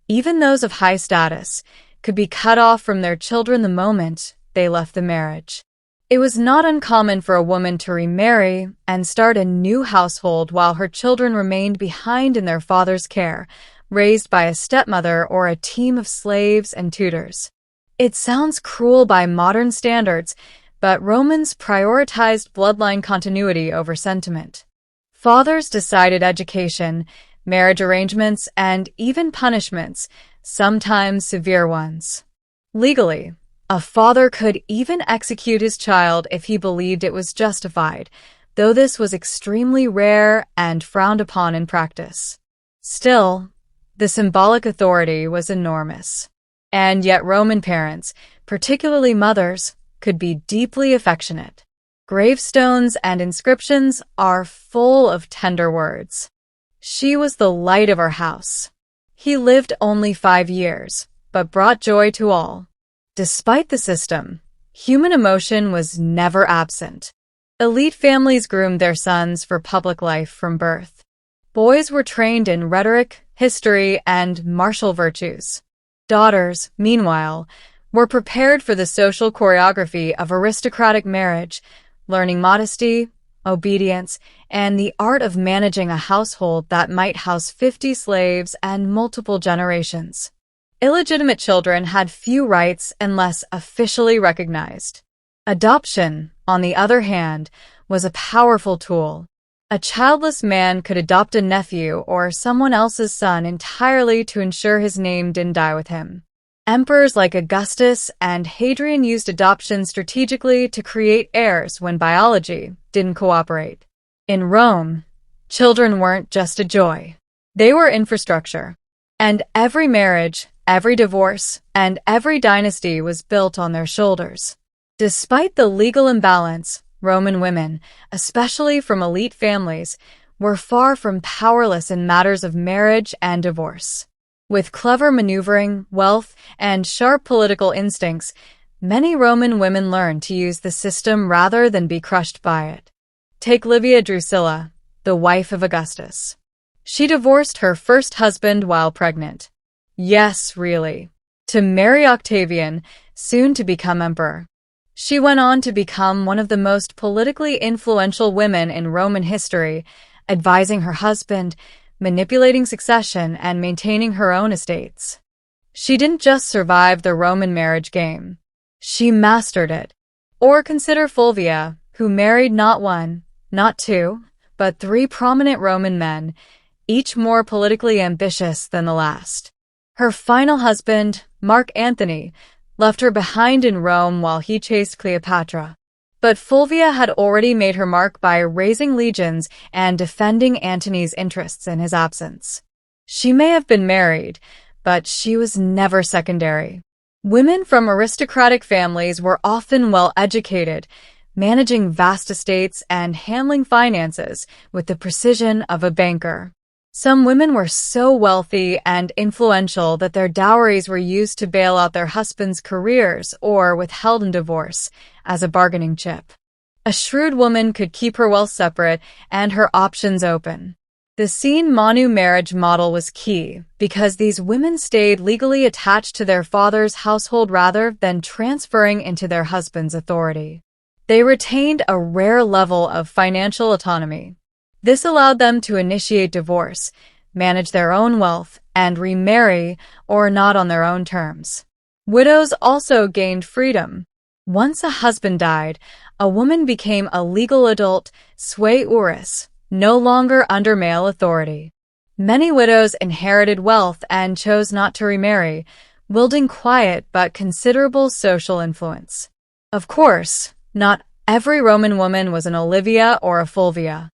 even those of high status, could be cut off from their children the moment they left the marriage. It was not uncommon for a woman to remarry and start a new household while her children remained behind in their father's care, raised by a stepmother or a team of slaves and tutors. It sounds cruel by modern standards, but Romans prioritized bloodline continuity over sentiment. Fathers decided education, marriage arrangements, and even punishments, sometimes severe ones. Legally, a father could even execute his child if he believed it was justified, though this was extremely rare and frowned upon in practice. Still, the symbolic authority was enormous. And yet Roman parents, particularly mothers, could be deeply affectionate. Gravestones and inscriptions are full of tender words. She was the light of our house. He lived only 5 years, but brought joy to all. Despite the system, human emotion was never absent. Elite families groomed their sons for public life from birth. Boys were trained in rhetoric, history, and martial virtues. Daughters, meanwhile, were prepared for the social choreography of aristocratic marriage, learning modesty, obedience, and the art of managing a household that might house 50 slaves and multiple generations. Illegitimate children had few rights unless officially recognized. Adoption, on the other hand, was a powerful tool. A childless man could adopt a nephew or someone else's son entirely to ensure his name didn't die with him. Emperors like Augustus and Hadrian used adoption strategically to create heirs when biology didn't cooperate. In Rome, children weren't just a joy. They were infrastructure. And every marriage, every divorce, and every dynasty was built on their shoulders. Despite the legal imbalance, Roman women, especially from elite families, were far from powerless in matters of marriage and divorce. With clever maneuvering, wealth, and sharp political instincts, many Roman women learned to use the system rather than be crushed by it. Take Livia Drusilla, the wife of Augustus. She divorced her first husband while pregnant. Yes, really. To marry Octavian, soon to become emperor. She went on to become one of the most politically influential women in Roman history, advising her husband, manipulating succession, and maintaining her own estates. She didn't just survive the Roman marriage game. She mastered it. Or consider Fulvia, who married not one, not two, but three prominent Roman men, each more politically ambitious than the last. Her final husband, Mark Antony, left her behind in Rome while he chased Cleopatra. But Fulvia had already made her mark by raising legions and defending Antony's interests in his absence. She may have been married, but she was never secondary. Women from aristocratic families were often well-educated, managing vast estates and handling finances with the precision of a banker. Some women were so wealthy and influential that their dowries were used to bail out their husbands' careers or withheld in divorce as a bargaining chip. A shrewd woman could keep her wealth separate and her options open. The sine manu marriage model was key because these women stayed legally attached to their father's household rather than transferring into their husband's authority. They retained a rare level of financial autonomy. This allowed them to initiate divorce, manage their own wealth, and remarry or not on their own terms. Widows also gained freedom. Once a husband died, a woman became a legal adult, sui juris, no longer under male authority. Many widows inherited wealth and chose not to remarry, wielding quiet but considerable social influence. Of course, not every Roman woman was an Olivia or a Fulvia.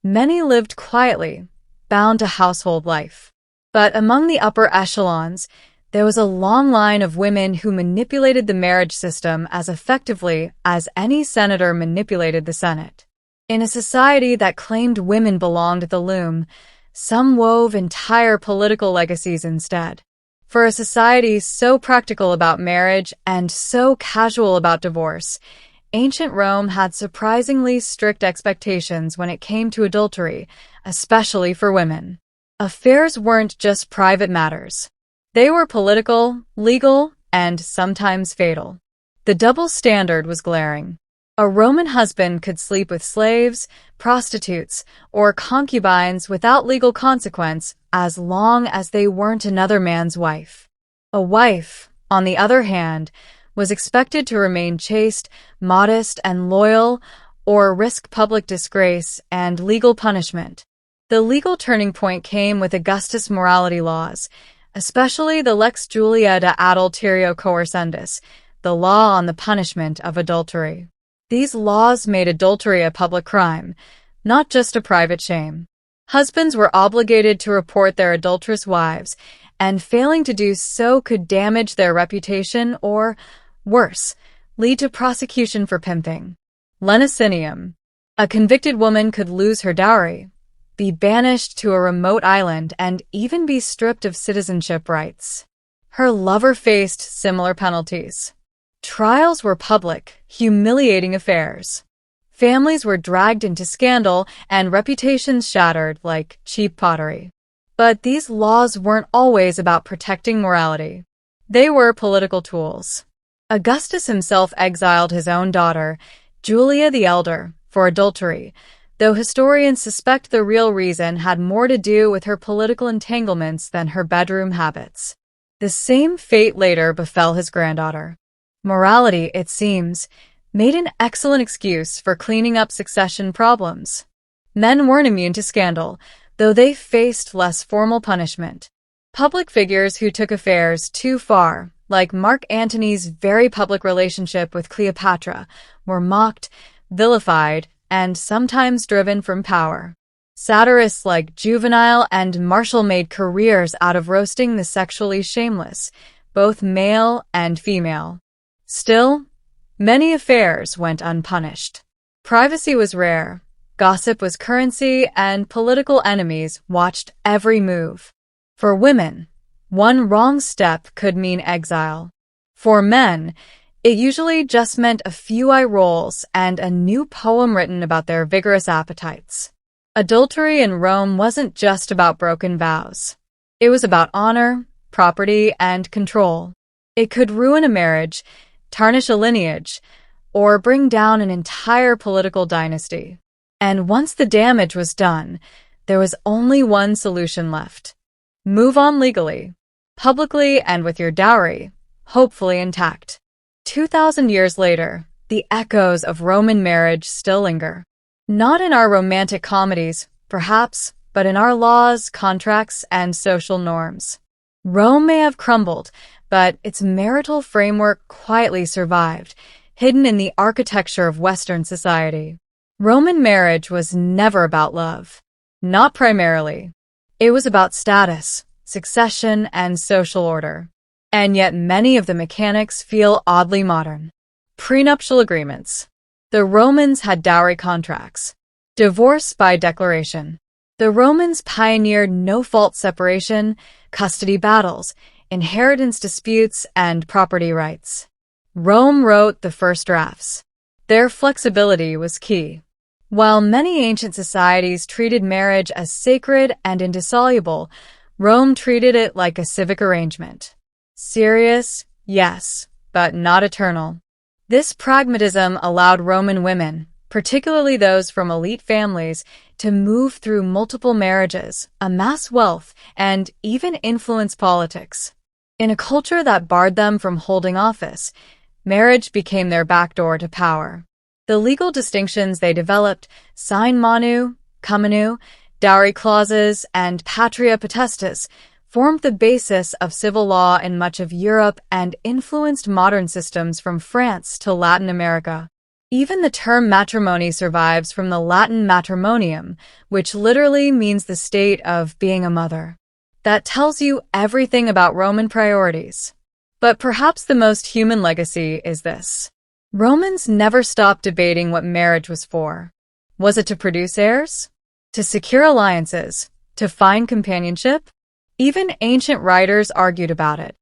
Many lived quietly, bound to household life. But among the upper echelons, there was a long line of women who manipulated the marriage system as effectively as any senator manipulated the Senate. In a society that claimed women belonged at the loom, some wove entire political legacies instead. For a society so practical about marriage and so casual about divorce, ancient Rome had surprisingly strict expectations when it came to adultery, especially for women. Affairs weren't just private matters. They were political, legal, and sometimes fatal. The double standard was glaring. A Roman husband could sleep with slaves, prostitutes, or concubines without legal consequence as long as they weren't another man's wife. A wife, on the other hand, was expected to remain chaste, modest, and loyal, or risk public disgrace and legal punishment. The legal turning point came with Augustus' morality laws, especially the Lex Julia de Adulterio Coercendus, the law on the punishment of adultery. These laws made adultery a public crime, not just a private shame. Husbands were obligated to report their adulterous wives, and failing to do so could damage their reputation or, worse, lead to prosecution for pimping. Lenocinium. A convicted woman could lose her dowry, be banished to a remote island, and even be stripped of citizenship rights. Her lover faced similar penalties. Trials were public, humiliating affairs. Families were dragged into scandal and reputations shattered like cheap pottery. But these laws weren't always about protecting morality. They were political tools. Augustus himself exiled his own daughter, Julia the Elder, for adultery, though historians suspect the real reason had more to do with her political entanglements than her bedroom habits. The same fate later befell his granddaughter. Morality, it seems, made an excellent excuse for cleaning up succession problems. Men weren't immune to scandal, though they faced less formal punishment. Public figures who took affairs too far, like Mark Antony's very public relationship with Cleopatra, were mocked, vilified, and sometimes driven from power. Satirists like Juvenal and Martial made careers out of roasting the sexually shameless, both male and female. Still, many affairs went unpunished. Privacy was rare, gossip was currency, and political enemies watched every move. For women, one wrong step could mean exile. For men, it usually just meant a few eye rolls and a new poem written about their vigorous appetites. Adultery in Rome wasn't just about broken vows. It was about honor, property, and control. It could ruin a marriage, tarnish a lineage, or bring down an entire political dynasty. And once the damage was done, there was only one solution left. Move on legally, publicly, and with your dowry, hopefully intact. 2,000 years later, the echoes of Roman marriage still linger. Not in our romantic comedies, perhaps, but in our laws, contracts, and social norms. Rome may have crumbled, but its marital framework quietly survived, hidden in the architecture of Western society. Roman marriage was never about love. Not primarily. It was about status, succession, and social order. And yet many of the mechanics feel oddly modern. Prenuptial agreements. The Romans had dowry contracts. Divorce by declaration. The Romans pioneered no-fault separation, custody battles, inheritance disputes, and property rights. Rome wrote the first drafts. Their flexibility was key. While many ancient societies treated marriage as sacred and indissoluble, Rome treated it like a civic arrangement. Serious, yes, but not eternal. This pragmatism allowed Roman women, particularly those from elite families, to move through multiple marriages, amass wealth, and even influence politics. In a culture that barred them from holding office, marriage became their backdoor to power. The legal distinctions they developed, sine manu, cominu, dowry clauses, and patria potestas, formed the basis of civil law in much of Europe and influenced modern systems from France to Latin America. Even the term matrimony survives from the Latin matrimonium, which literally means the state of being a mother. That tells you everything about Roman priorities. But perhaps the most human legacy is this. Romans never stopped debating what marriage was for. Was it to produce heirs? To secure alliances? To find companionship? Even ancient writers argued about it.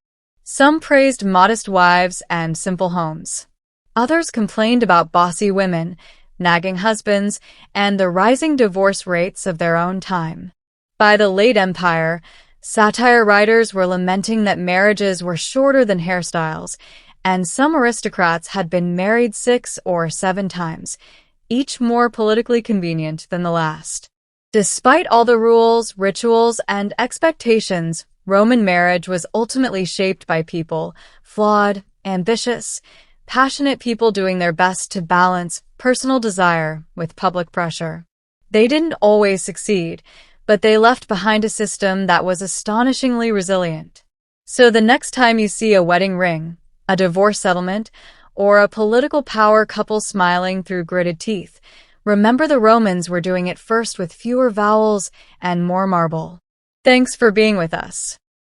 Some praised modest wives and simple homes. Others complained about bossy women, nagging husbands, and the rising divorce rates of their own time. By the late Empire, satire writers were lamenting that marriages were shorter than hairstyles, and some aristocrats had been married 6 or 7 times, each more politically convenient than the last. Despite all the rules, rituals, and expectations, Roman marriage was ultimately shaped by people, flawed, ambitious, passionate people doing their best to balance personal desire with public pressure. They didn't always succeed, but they left behind a system that was astonishingly resilient. So the next time you see a wedding ring, a divorce settlement, or a political power couple smiling through gritted teeth, remember the Romans were doing it first with fewer vowels and more marble. Thanks for being with us.